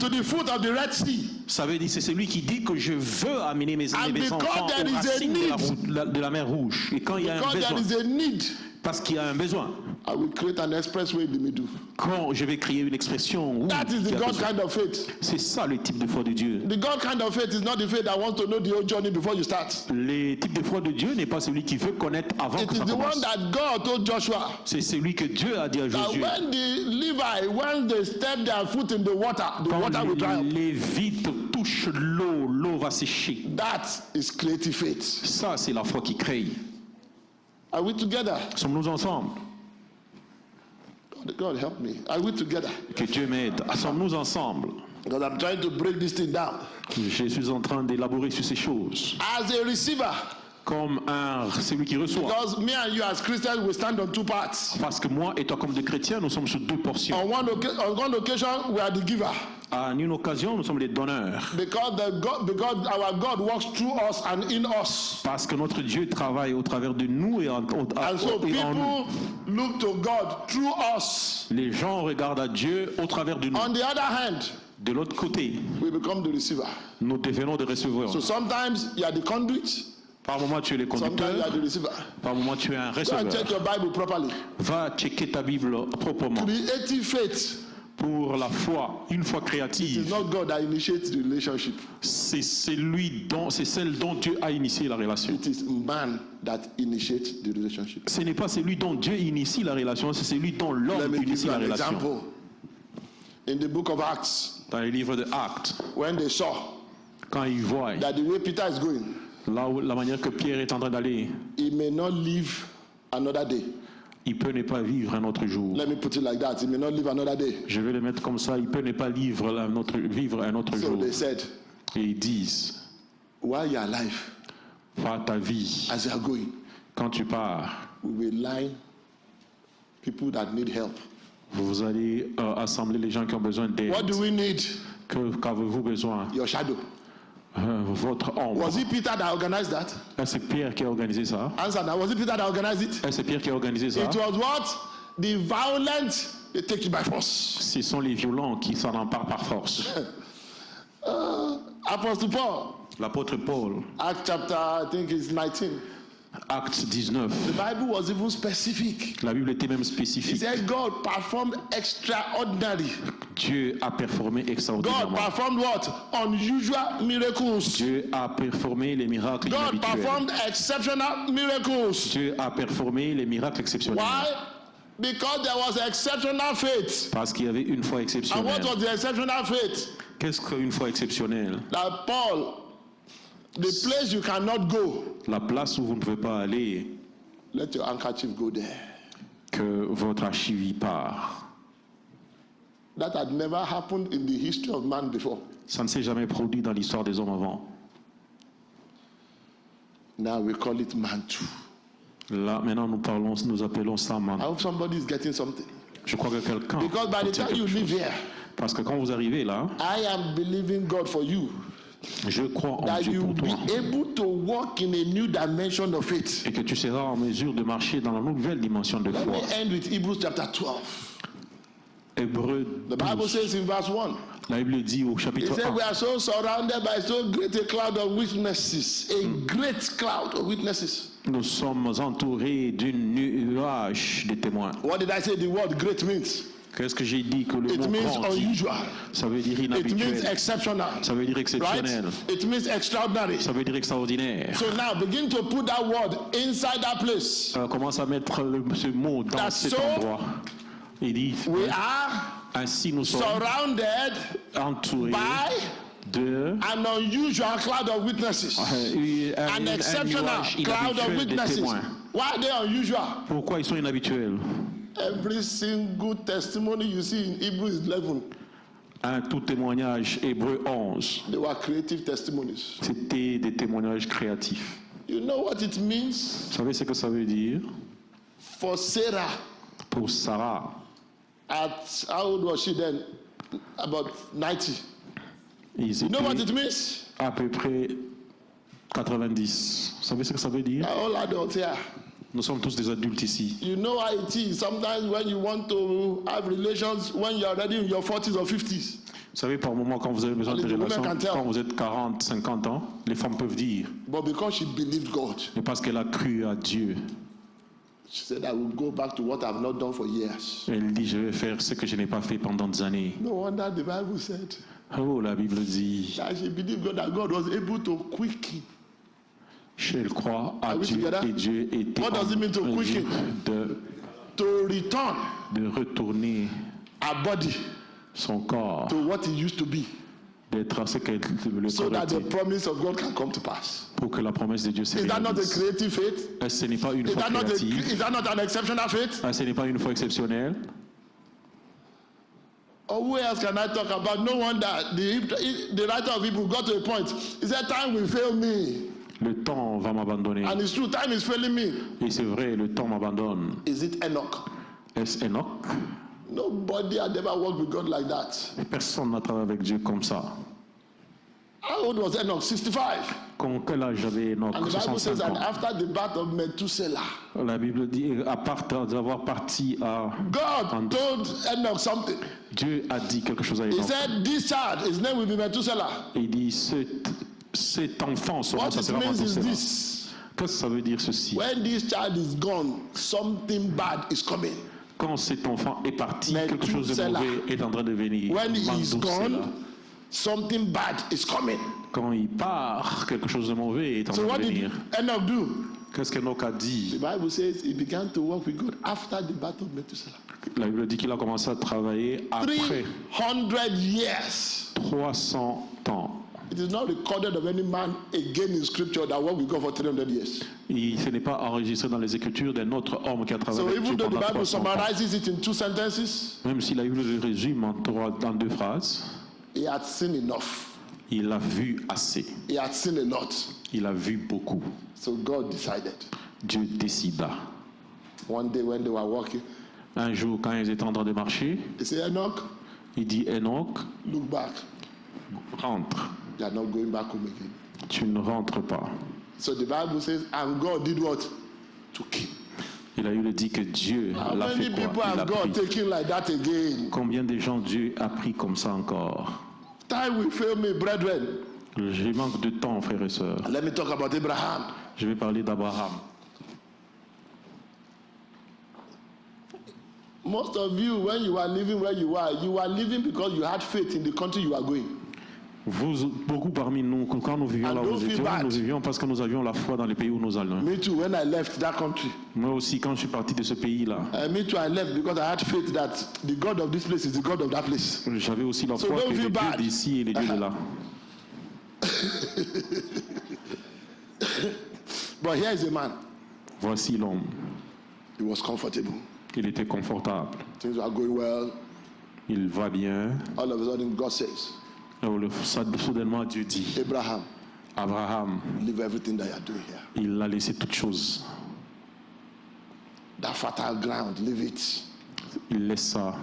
the foot of the Red Sea. Ça veut dire c'est celui qui dit que je veux amener mes And mes because enfants there aux is a racines need. de la mer Rouge. Et quand il y a un Because there besoin, is a need, parce qu'il y a un besoin, I will create an expressway in the middle. quand je vais créer une expression, où That is il y the a God besoin. kind of faith. C'est ça le type de foi de Dieu. The God kind of faith is not the faith that wants to know the whole journey before you start. Le type de foi de Dieu n'est pas celui qui veut connaître avant It que is ça the one commence. that God told Joshua C'est celui que Dieu a dit à that Josué. when the Levi, when they step their foot in the water Quand will dry up. les Lévites touchent l'eau, l'eau va sécher. That is creative faith. Ça, c'est la foi qui crée. Are we together? Sommes-nous ensemble? God help me. Are we together? Que Dieu m'aide. Sommes-nous ensemble? Because I'm trying to break this thing down. Je suis en train d'élaborer sur ces choses. As a receiver, Comme celui qui reçoit. because me and you as Christians, we stand on two parts. Parce que moi et toi, comme des chrétiens, nous sommes sur deux portions. On one occasion, we are the giver. À une occasion, nous sommes les donneurs. Because our God works through us and in us. Parce que notre Dieu travaille au travers de nous et en nous. And so people look to God through us. Les gens regardent à Dieu au travers de nous. On the other hand, De l'autre côté, we become the receiver. nous devenons des receveurs. So sometimes you are the conduit, Par moment, tu es le sometimes you conducteur. are the receiver. Par moment, tu es un Go and receveur. check your Bible properly. Va checker ta Bible proprement. Creative faith Pour la foi, une foi is créative, not God that initiates the relationship. c'est celle dont Dieu a initié la relation. It is man that initiates the relationship. Ce n'est pas celui dont Dieu initie la relation, c'est celui dont Let l'homme me give initie you la an relation. example. In the book of Acts, Dans les livres de Actes, when they saw quand ils voient that the way Peter is going, la manière que Pierre est en train d'aller, he may not live another day. il peut ne pas vivre un autre jour. Let me put it like that. He may not live another day. Je vais le mettre comme ça, il peut ne pas vivre un autre So jour. they said, Et ils disent, while you are alive, par ta vie, as you are going, quand tu pars, we will line people that need help. vous allez assembler les gens qui ont besoin d'aide. What do we need? Qu'avez-vous besoin? Your shadow. Votre ombre. Was it Peter that organized that? Est-ce que Pierre qui a organisé ça? Answer now. Was it Peter that organized it? Est-ce que c'est Pierre qui a organisé ça? It was what? The violent, they take it by force. Ce sont les violents qui s'en emparent par force. Apostle Paul, L'apôtre Paul, Acts chapter, I think it's 19. Acte 19. The Bible was even specific. La Bible était même He spécifique. said God performed extraordinary. Dieu a performé God extraordinairement. performed what? Unusual miracles. Dieu a performé les miracles God inhabituels. performed exceptional miracles. Dieu a performé les miracles exceptionnels. Why? Because there was exceptional faith. Parce qu'il y avait une foi And exceptionnelle. what was the exceptional faith? Qu'est-ce qu'une foi exceptionnelle? That Paul, the place you cannot go, La place où vous ne pouvez pas aller, let your handkerchief go there. que votre archive y part. That had never happened in the history of man before. Ça ne s'est jamais produit dans l'histoire des hommes avant. Now we call it mantu. Là, maintenant, nous appelons ça I mandat. hope somebody is getting something. Je crois que quelqu'un... Because by the time you leave here, Parce que quand vous arrivez là, I am believing God for you. je crois en That Dieu you pour will toi. be able to walk in a new dimension of faith. Et que tu seras en mesure de marcher dans la nouvelle dimension de Let foi. me end with Hebrews chapter 12. Hébreux The Bible 12. says in verse 1, La Bible dit au it chapitre says, 1, we are so surrounded by so great a cloud of witnesses. A great cloud of witnesses. nous sommes entourés d'un nuage de témoins. What did I say the word great means? Qu'est-ce que j'ai dit que le It mot means grand dit? unusual. Ça veut dire It means inhabituel. exceptional. Ça veut dire Right? exceptionnel. It means extraordinary. Ça veut dire extraordinaire. So now begin to put that word inside that place. Commence à mettre ce mot dans That's cet so endroit. Il dit, We are ainsi nous sommes surrounded entourés by de an unusual cloud of witnesses. An un exceptional nuage cloud of inhabituel de witnesses. témoins. Why are they unusual? Pourquoi ils sont inhabituels? Every single testimony you see in Hebrews 11, Un tout témoignage, Hébreux 11, they were creative testimonies. c'était des témoignages créatifs. You know what it means Vous savez ce que ça veut dire? for Sarah? Pour Sarah, At how old was she then? About 90. ils You know what étaient it means? à peu près 90. Vous savez ce que ça veut dire? All adults here. Nous sommes tous des adultes ici. You know how it is. Sometimes when you want to have relations, when you are already in your 40s or 50s, Vous savez, par moment, quand vous avez besoin de Allez, women relations, can tell. quand vous êtes 40, 50 ans, les femmes peuvent dire, but because she believed God, mais parce qu'elle a cru à Dieu, she said, I will go back to what I've not done for years. elle dit, je vais faire ce que je n'ai pas fait pendant des années. No wonder the Bible said Oh, la Bible dit, that she believed God, that God was able to quicken. elle croit à Are we Dieu together? et Dieu était What does it mean to en quicken? mesure To return de retourner our body son corps, to what it used to be, d'être à ce que le so corps that the était, promise of God can come to pass. pour que la promesse de Dieu se Is that not a réalise. creative faith? Ce n'est pas une Is foi that not, créative, is that not an exceptional faith? ce n'est pas une foi exceptionnelle. Or who else can I talk about? No wonder the writer of Hebrews got to a point. He said, time will fail me. Le temps va m'abandonner. And it's true, time is failing me. Et c'est vrai, le temps m'abandonne. Is it Enoch? Est-ce Enoch? Nobody had ever worked with God like that. Personne n'a travaillé avec Dieu comme ça. How old was Enoch? 65. Quel âge avait Enoch? And the Bible says 65 that ans. after the birth of Methuselah, La Bible dit, à part d'avoir parti à... God told Enoch something. Dieu a dit quelque chose à He Enoch. said, this child, his name will be Methuselah. Il dit, cet enfant sera, What ça it sera means is Methuselah. this. Qu'est-ce que ça veut dire ceci? When this child is gone, something bad is coming. Quand cet enfant est parti, quelque chose de Methuselah. mauvais est en train de venir. When he is Methuselah. gone, something bad is coming. Quand il part, quelque chose de mauvais est en So train what de did venir. Enoch do? Qu'est-ce qu'Enoch a The dit? Bible says he began to work with God after the birth of Methuselah. La Bible dit qu'il a commencé à travailler après 300 years. 300 ans. It is not recorded of any man again in scripture that worked with God for 300 years. Et ce n'est pas enregistré dans les Écritures d'un autre homme qui a travaillé So avec even Dieu though the pendant Bible 300 ans. summarizes it in 2 sentences, Même si la Bible le résume en 2 phrases, he had seen enough. il a vu assez. He had seen a lot. Il a vu beaucoup. So God decided. Dieu décida. One day when they were walking, Un jour, quand ils étaient en train de marcher, he said, Enoch, il dit, Enoch, look back. rentre. You are not going back home again. Tu ne rentres pas. So the Bible says, and God did what? Took him. Et la Bible dit que Dieu How l'a many fait people quoi? Il l'a have God pris. taken like that again? Combien de gens Dieu a pris comme ça encore? Time will fail me, brethren. J'ai manque de temps, frères et sœurs. Let me talk about Abraham. Je vais parler d'Abraham. Most of you, when you are living where you are living because you had faith in the country you are going. Vous, beaucoup parmi nous, quand nous vivions là où nous vivions parce que nous avions la foi dans les pays où nous allions. Me too, when I left that country. Moi aussi, quand je suis parti de ce pays-là. Me too, I left because I had faith that the God of this place is the God of that place. J'avais aussi la foi que les dieux d'ici et les dieux de là. But here is a man. Voici l'homme. He was comfortable. Il était confortable. Things were going well. Il va bien. All of a sudden, God says, soudainement, Dieu dit, Abraham, leave everything that you are doing here. Il a laissé toutes choses. That fertile ground, leave it. Il laisse ça.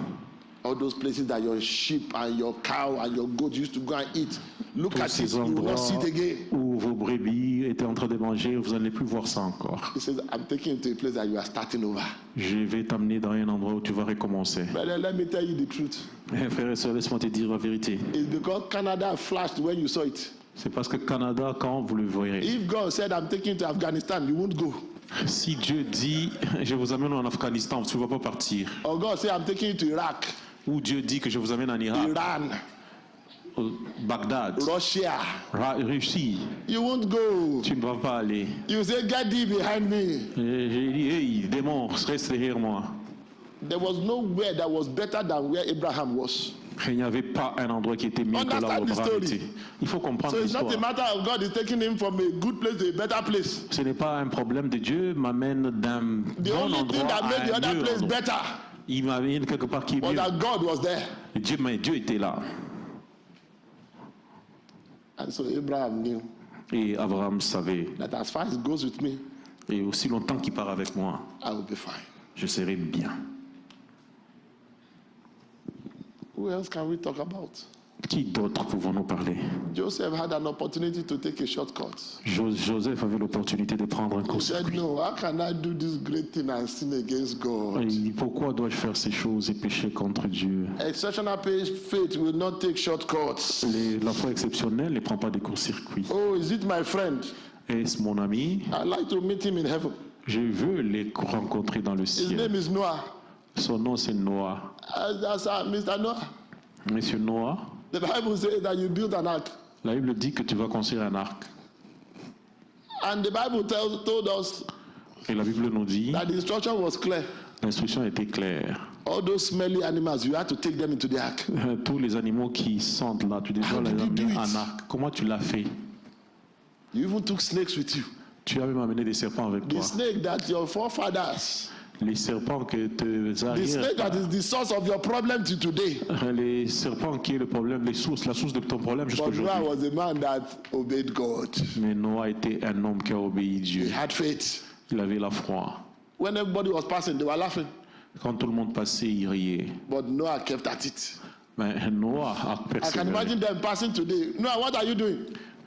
All those places that your sheep and your cow and your goat used to go and eat. Look Tous at ces it, you will not see it again. où vos brebis étaient en train de manger, vous n'allez plus voir ça encore. He says, I'm taking you to a place that you are starting over. Je vais t'amener dans un endroit où tu vas recommencer. Brother, let me tell you the truth. Frère et soeur, laisse-moi te dire la vérité. It's because Canada flashed when you saw it. C'est parce que Canada, quand vous le verrez. If God said, I'm taking you to Afghanistan, you won't go. Si Dieu dit, je vous amène en Afghanistan, tu ne vas pas partir. Or God said, I'm taking you to Iraq. Ou Dieu dit que je vous amène en Irak, Iran, Bagdad, Russia. Russie, You won't go. tu ne vas pas aller. You say, get thee behind me. J'ai dit, hey, démon, reste derrière moi. There was nowhere that was better than where Abraham was. Il n'y avait pas un endroit qui était mieux que là où Abraham était. Il faut comprendre So it's l'histoire. not a matter of God is taking him from a good place to a better place. Ce n'est pas un problème de Dieu, m'amène d'un The bon only endroit thing that à made the un other mieux place endroit. better Il m'amène quelque part qui est was mieux. that God was there. Dieu était là. And so Abraham knew Et Abraham savait. that as far as it goes with me, Et aussi longtemps qu'il part avec moi, I will be fine. je serai bien. Who else can we talk about? Qui d'autre pouvons-nous parler? Joseph had an opportunity to take a shortcut. Joseph avait l'opportunité de prendre un He said, court-circuit. no, how can I do this great thing and sin against God? Il dit, pourquoi dois-je faire ces choses et pécher contre Dieu? Exceptional faith will not take shortcuts. La foi exceptionnelle ne prend pas des courts-circuits. Oh, is it my friend? Est-ce mon ami? I'd like to meet him in heaven. Je veux les rencontrer dans le His ciel. name is Noah. Son nom c'est Noah. That's Mr. Noah. Monsieur Noah, The Bible says that you build an ark. la Bible dit que tu vas construire un arc. And the Bible told us Et la Bible nous dit, that the instruction was clear. l'instruction était claire. All those smelly animals, you have to take them into the ark. Tous les animaux qui sentent là, tu dois How les did you do amener it? en arc. Comment tu l'as fait? You even took snakes with you. Tu as même amené des serpents avec The toi. snake that your forefathers, Les serpents que tes the snake that arrières, is the source of your problem till today. les serpents qui est le problème, la source de ton problème jusqu'à But Noah aujourd'hui. was a man that obeyed God. Mais Noah était un homme qui a obéi He Dieu. had faith. Il avait la foi. When everybody was passing, they were laughing. Quand tout le monde passait, il riait. But Noah kept at it. Mais Noah a I can persévéré. imagine them passing today. Noah, what are you doing?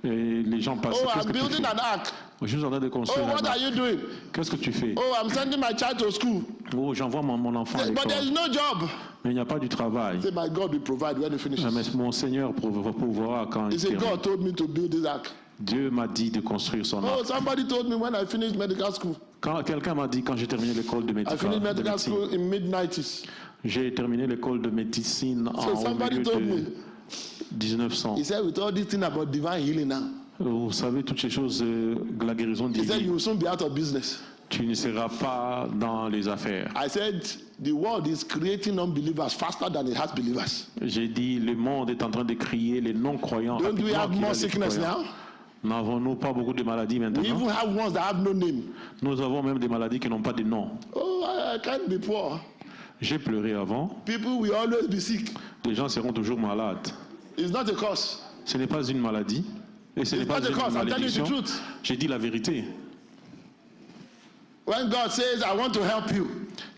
Et les gens passaient. Oh, Qu'est-ce I'm que tu building fais? an ark. Je suis en train de Oh, construire un what are arc. you doing? Qu'est-ce que tu fais? Oh, I'm sending my child to school. Oh, j'envoie mon enfant à But there's l'école. no job. Mais il n'y a pas du travail. Say, my God will provide when he finishes. Mais mon Seigneur pourvoira quand He il said, termine. God told me to build this ark. Dieu m'a dit de construire son Oh, arc. somebody told me when I finished medical school. Quand quelqu'un m'a dit quand j'ai terminé l'école de I finished medical médecine, school in mid-90s. j'ai terminé l'école de médecine So au somebody milieu told me. de 1900. He said, with all this thing about divine healing now, Vous savez toutes ces choses de la guérison he said, divine. you will soon be out of business. Tu ne seras pas dans les affaires. I said, the world is creating unbelievers faster than it has believers. J'ai dit le monde est en train de crier les non-croyants. Don't we rapidement have qu'il y a more des sickness croyants. now? N'avons-nous pas beaucoup de maladies We maintenant? even have ones that have no name. Nous avons même des maladies qui n'ont pas de nom. Oh, I can't be poor. J'ai pleuré avant. People will always be sick. Les gens seront toujours malades. It's not a curse. Ce n'est pas une maladie. Et ce n'est It's pas not a une curse. I'm telling you malédiction. the truth. J'ai dit la vérité. When God says, I want to help you,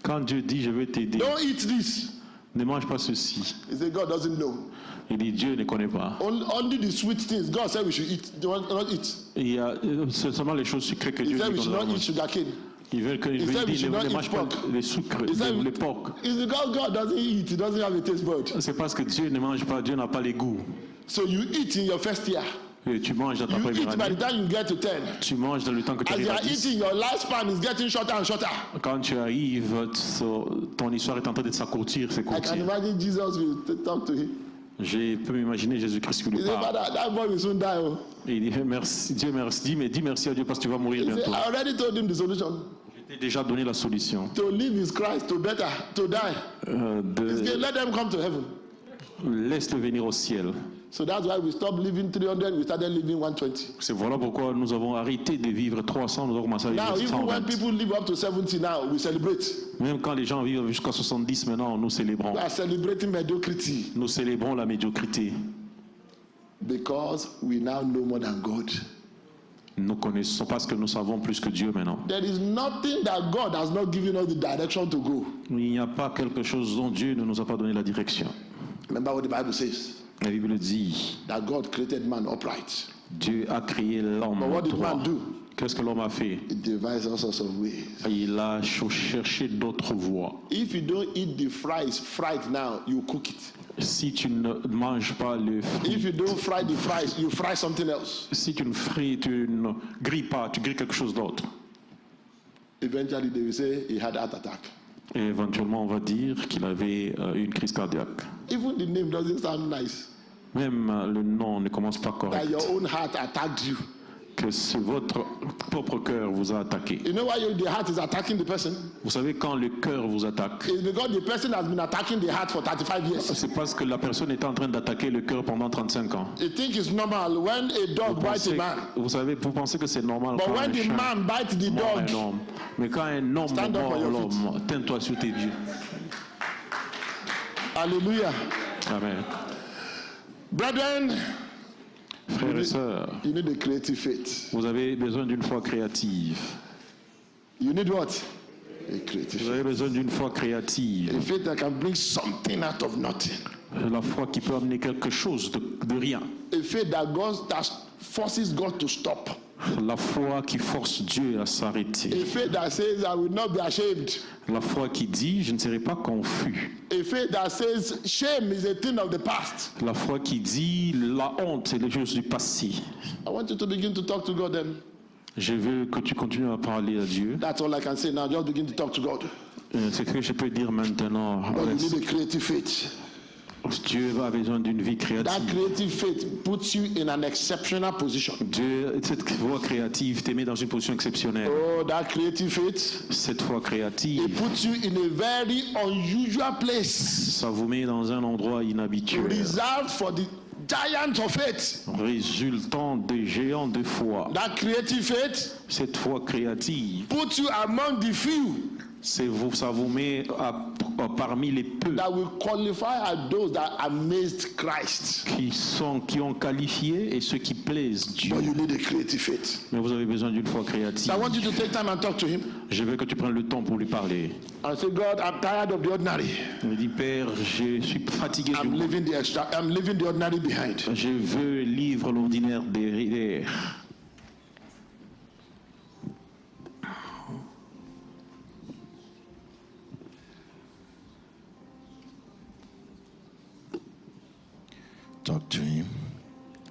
Quand Dieu dit je veux t'aider, don't eat this. ne mange pas ceci. He said, God doesn't know. Il dit Dieu ne connaît pas. Only the sweet things God said we should eat. They want not eat. Il y a c'est seulement les choses sucrées que He Dieu said dit we qu'on should doit not eat manger. sugar cane. Ils veulent que He said we ne should not eat mange pas pork. les sucres, He said les porcs. it's because God doesn't eat. He doesn't have a taste bud. C'est parce que Dieu ne mange pas, Dieu n'a pas les goûts. So you eat in your first year. Et tu manges dans ta You première eat by année. the time you get to 10. Tu manges dans le temps que tu As you arrives are à 10. eating, your lifespan is getting shorter and shorter. Quand tu arrives, ton histoire est en train de s'accroître, I can s'accroître. imagine Jesus will talk to him. Je peux m'imaginer Jésus-Christ qui He lui said, parle. Father, that boy will soon die. Oh. Et il dit merci, Dieu merci, mais dis merci à Dieu parce que tu vas mourir He said, bientôt. I already told him the solution. Je t'ai déjà donné la solution. To live is Christ, to better, to die. He said, let them come to heaven. Laisse-le venir au ciel. So that's why we stopped living 300, we started living 120. C'est voilà pourquoi nous avons arrêté de vivre 300, nous avons commencé à Now, vivre even when 120. people live up to 70 now, we celebrate. Même quand les gens vivent jusqu'à 70 maintenant, nous célébrons. We are celebrating mediocrity Nous célébrons la médiocrité. because we now know more than God. Nous connaissons parce que nous savons plus que Dieu maintenant. There is nothing that God has not given us the direction to go. Il n'y a pas quelque chose dont Dieu ne nous a pas donné la direction. Remember what the Bible says, La Bible dit, that God created man upright. Dieu a créé l'homme But what did droit. man do? Qu'est-ce que l'homme a fait? It devised all sorts of ways. Il a cherché d'autres voies. If you don't eat the fried now, you cook it. Si tu ne manges pas le If fruit, you don't fry the fries, you fry something else. si tu ne grilles pas, tu grilles quelque chose d'autre. Eventually, they will say he had a heart attack. Et éventuellement, on va dire qu'il avait une crise cardiaque. Even the name doesn't sound nice. Même le nom ne commence pas That correct. your own heart attacked you. Que votre propre cœur vous a attaqué. You know why the heart is attacking the person? Vous savez, quand le cœur vous attaque, It's because the person has been attacking the heart for 35 years. c'est parce que la personne est en train d'attaquer le cœur pendant 35 ans. You think it's normal when a dog bites a man. Vous pensez que c'est normal But quand when un the chien man bites the mord dog, un homme. Mais quand un homme Stand up mord on your l'homme, tiens-toi sur tes pieds. hallelujah. Amen. Brethren, Frères et sœurs, you need a creative faith. vous avez besoin d'une foi créative. You need what? A creative Vous faith. avez besoin d'une foi créative. A faith that can bring something out of nothing. La foi qui peut amener quelque chose de rien. A faith that forces God to stop. La foi qui force Dieu à s'arrêter. A faith that says, I will not be ashamed. La foi qui dit, je ne serai pas confus. A faith that says, shame is a thing of the past. La foi qui dit, la honte, c'est les choses du passé. I want you to begin to talk to God then. Je veux que tu continues à parler à Dieu. That's all I can say now. Just begin to talk to God. C'est ce que je peux dire maintenant. But you need a creative faith. Dieu a besoin d'une vie That créative. creative faith puts you in an exceptional position. Dieu, cette voix créative te met dans une position exceptionnelle. Oh, that creative faith, Cette foi it créative, puts you in a very unusual place, ça vous met dans un endroit inhabituel, reserved for the giants of faith. résultant des géants de foi. That creative faith Cette foi créative, puts you among the few ça vous met parmi les peu that will qualify as those that amazed Christ. qui ont qualifié et ceux qui plaisent Dieu. But you need a creative faith. Mais vous avez besoin d'une foi créative. So I want you to take time and talk to him Je veux que tu prennes le temps pour lui parler. and say, God, I'm tired of the ordinary. Il dit, Père, je suis fatigué du I'm monde. leaving the ordinary behind. Je veux livre l'ordinaire derrière. Talk to him.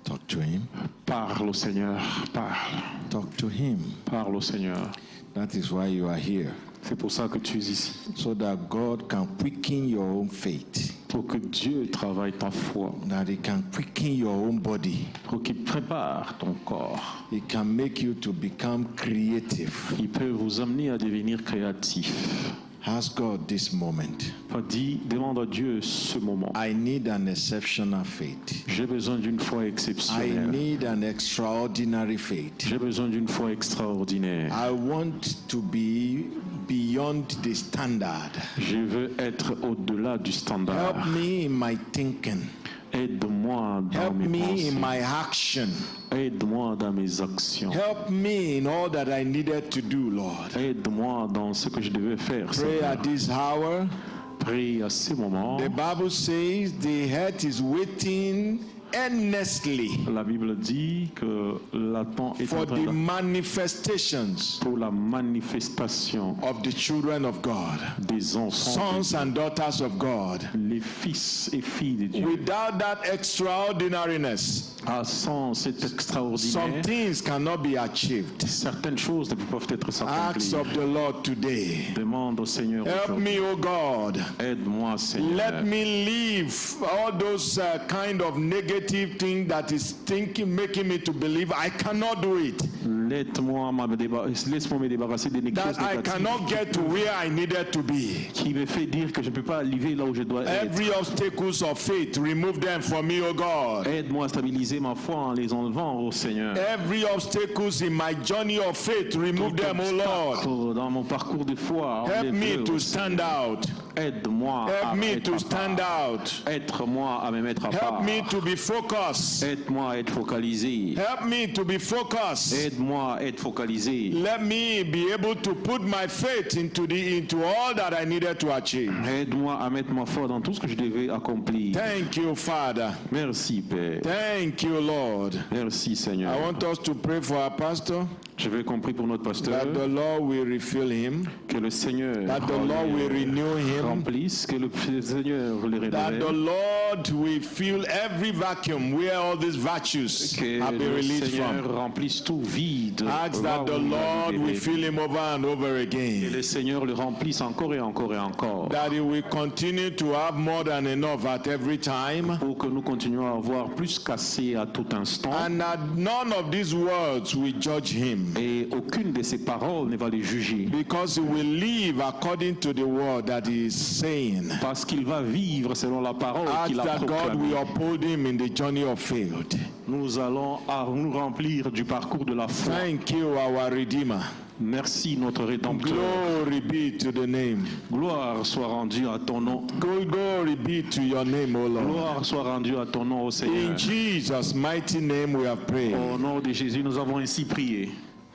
Talk to him. Parle au Seigneur, parle. Talk to him. Parle au Seigneur. That is why you are here. C'est pour ça que tu es ici. So that God can quicken your own faith. Pour que Dieu travaille ta foi. That he can quicken your own body. Pour qu'il prépare ton corps. He can make you to become creative. Il peut vous amener à devenir créatif. Ask God this moment. Demande à Dieu ce moment. I need an exceptional faith. J'ai besoin d'une foi I exceptionnelle. need an extraordinary faith. J'ai besoin d'une foi extraordinaire. I want to be beyond the standard. Je veux être au-delà du standard. Help me in my thinking. Aide-moi dans Help mes me pensées. in my action. Aide-moi dans mes actions. Help me in all that I needed to do, Lord. Aide-moi dans ce que je devais faire. Pray Seigneur. at this hour. Prie à ce moment. The Bible says the heart is waiting earnestly La Bible dit que l'attend est for en train the de- manifestations pour la manifestation of the children of God, des enfants, sons and daughters of God. les fils et filles de Dieu. Without that extraordinariness, Sans cet Some extraordinaire, things cannot be achieved. certaines choses ne peuvent être Acts accomplies. of the Lord today. Demande au Seigneur Help aujourd'hui. me, O God. Aide-moi, Let Seigneur. me leave all those kind of negative things that is making me to believe I cannot do it. Laisse-moi me débarrasser des choses That I négatives cannot get to where I needed to be. qui me fait dire que je ne peux pas arriver là où je dois être. Every obstacles of faith, remove them from me, O God. Aide-moi à stabiliser ma foi en les enlevant, ô Seigneur. Every obstacles in my journey of faith, remove them, O Lord. Obstacle dans mon parcours de foi, Help me enlève-le, to ô stand Seigneur. out. Aide-moi à Help me être to à stand part. out. Aide-moi à me mettre à part. Help me to be focused. Aide-moi à être focalisé. Help me to be focused. Aide-moi à être focalisé. Let me be able to put my faith into all that I needed to achieve. Aide-moi à mettre ma foi dans tout ce que je devais accomplir. Thank you, Father. Merci, Père. Thank you, Lord. Merci, Seigneur. I want us to pray for our pastor, Je veux compris pour notre pasteur, that the Lord will refill him, que le Seigneur that the Lord will renew him, remplisse, que le Seigneur le that the rénove, Lord will fill every vacuum where all these virtues que have been le released Seigneur from. remplisse tout vide. Ask là that où the il a Lord will libéré. fill him over and over Et again. le Seigneur le remplisse encore et encore et encore. That he will continue to have more than enough at every time. Pour que nous continuions à avoir plus qu'assez à tout instant. And that none of these words will judge him. Et aucune de ces paroles ne va les juger. Because he will live according to the word that he is saying. Parce qu'il va vivre selon la parole Ask qu'il a that God proclamée. will uphold him in the journey of faith. Nous allons nous remplir du parcours de la foi. Thank you, our Redeemer. Merci notre Rédempteur. Glory be to the name. Gloire soit rendue à ton nom. Glory be to your name, O Lord. Gloire soit rendue à ton nom, ô Seigneur. In Jesus' mighty name we have prayed. Au nom de Jésus, nous avons ainsi prié.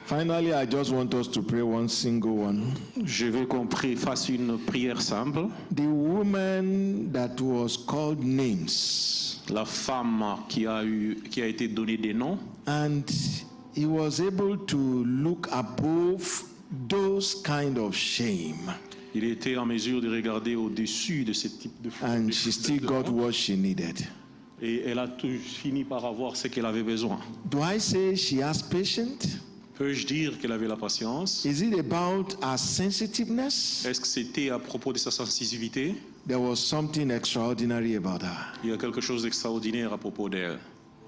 Finally, I just want us to pray one single one. Je veux qu'on fasse une prière simple. The woman that was called names, La femme qui a été donnée des noms, and he was able to look above those kind of shame, il était en mesure de regarder au-dessus de ce type de and she still got what she needed. Et elle a fini par avoir ce qu'elle avait besoin. Do I say she has patience? Peux-je dire qu'elle avait la patience? Is it about her sensitiveness? Est-ce que c'était à propos de sa sensibilité? There was something extraordinary about her. Il y a quelque chose d'extraordinaire à propos d'elle.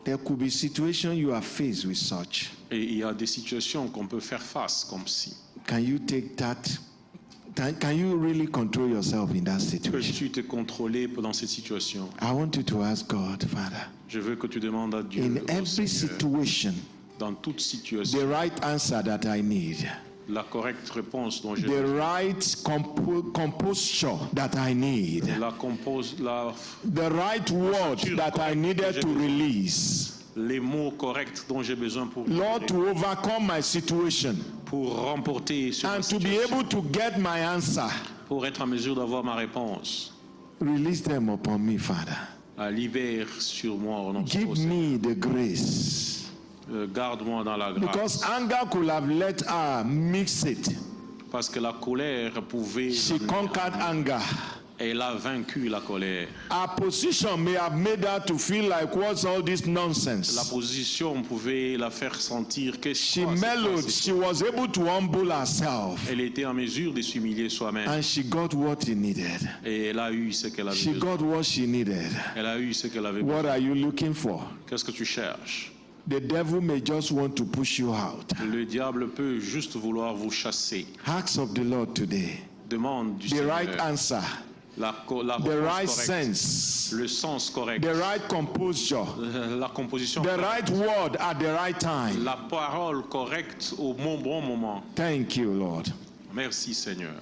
There could be situations you are faced with such. Et il y a des situations qu'on peut faire face comme si. Can you take that? Can you really control yourself in that situation? Peux-tu te contrôler pendant cette situation? I want you to ask God, Father, Je veux que tu demandes à Dieu, in au every Seigneur, situation, dans toute situation, the right answer that I need, la correcte réponse dont j'ai the besoin, right composure that I need, the right word that I needed to release, les mots corrects dont j'ai besoin Lord, to overcome my situation pour remporter sur ma and to be situation, able to get my answer. pour être en mesure d'avoir ma réponse. Release them upon me, Father. Libère sur moi au nom de Give Jésus. me the grace. Garde-moi dans la grâce. Because anger could have let her mix it. Parce que la colère pouvait... She conquered anger. Elle a vaincu la colère. Her position may have made her to feel like, what's all this La nonsense? position pouvait la faire sentir que She mellowed. She was able to humble herself. elle était en mesure de s'humilier soi-même. And she got what she needed. Et elle a eu ce qu'elle avait She besoin. got what she needed. Elle a eu ce qu'elle avait besoin. What are you looking for? Qu'est-ce que tu cherches? The devil may just want to push you out. Le diable peut juste vouloir vous chasser. Acts of the Lord today. Demande du The Seigneur right answer. la The réponse right correcte, sense. le sens correct, The right composure. la composition The correcte, right word at the right time. la parole correcte au bon moment. Thank you, Lord. Merci Seigneur.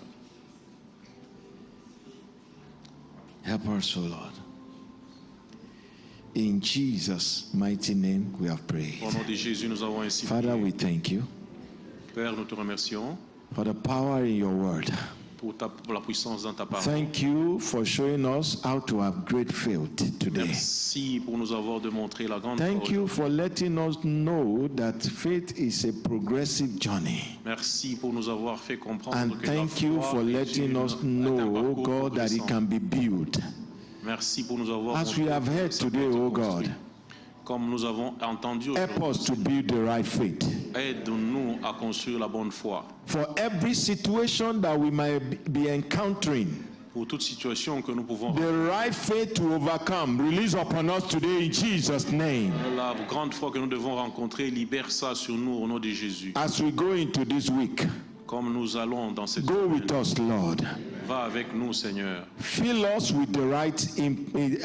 Help us, O Lord. In Jesus' mighty name we have prayed. Au nom de Jésus, nous avons ainsi Father, prié. we thank you Père, nous te remercions for the power in your word. pour la puissance dans ta parole. Thank you for showing us how to have great faith today. Merci pour nous avoir démontré la grande Thank foi. you for letting us know that faith is a progressive journey. Merci pour nous avoir fait comprendre And que la thank you foi for est letting une- us est un know, parcours God, that it progressant. can be built. Merci pour nous avoir As we montré have que heard ça today, peut être O construit. God, Comme nous avons entendu Help us to build the right faith. Aide-nous à construire la bonne foi. For every situation that we might be encountering, Pour toute situation que nous pouvons the right faith to overcome, release upon us today in Jesus' name. La grande foi que nous devons rencontrer, libère ça sur nous au nom de Jésus. As we go into this week, Comme nous allons dans cette go with semaine, us, Lord. va avec nous, Seigneur. Fill us with the right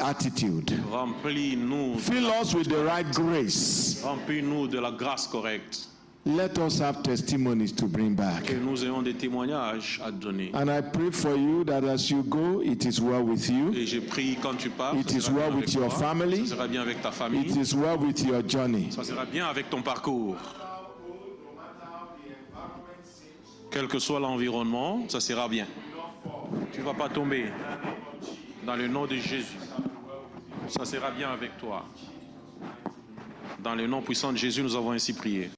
attitude. Remplis-nous, Fill us with the right grace. remplis-nous de la grâce correcte. Let us have testimonies to bring back. Que nous ayons des témoignages à donner. And I pray for you that as you go, it is well with you. Et je prie quand tu pars, It ça is sera well bien with avec your toi, family. ça sera bien avec ta It famille, is well with your journey. ça sera bien avec ton parcours. Quel que soit l'environnement, ça sera bien. Tu ne vas pas tomber. Dans le nom de Jésus, ça sera bien avec toi. Dans le nom puissant de Jésus, nous avons ainsi prié.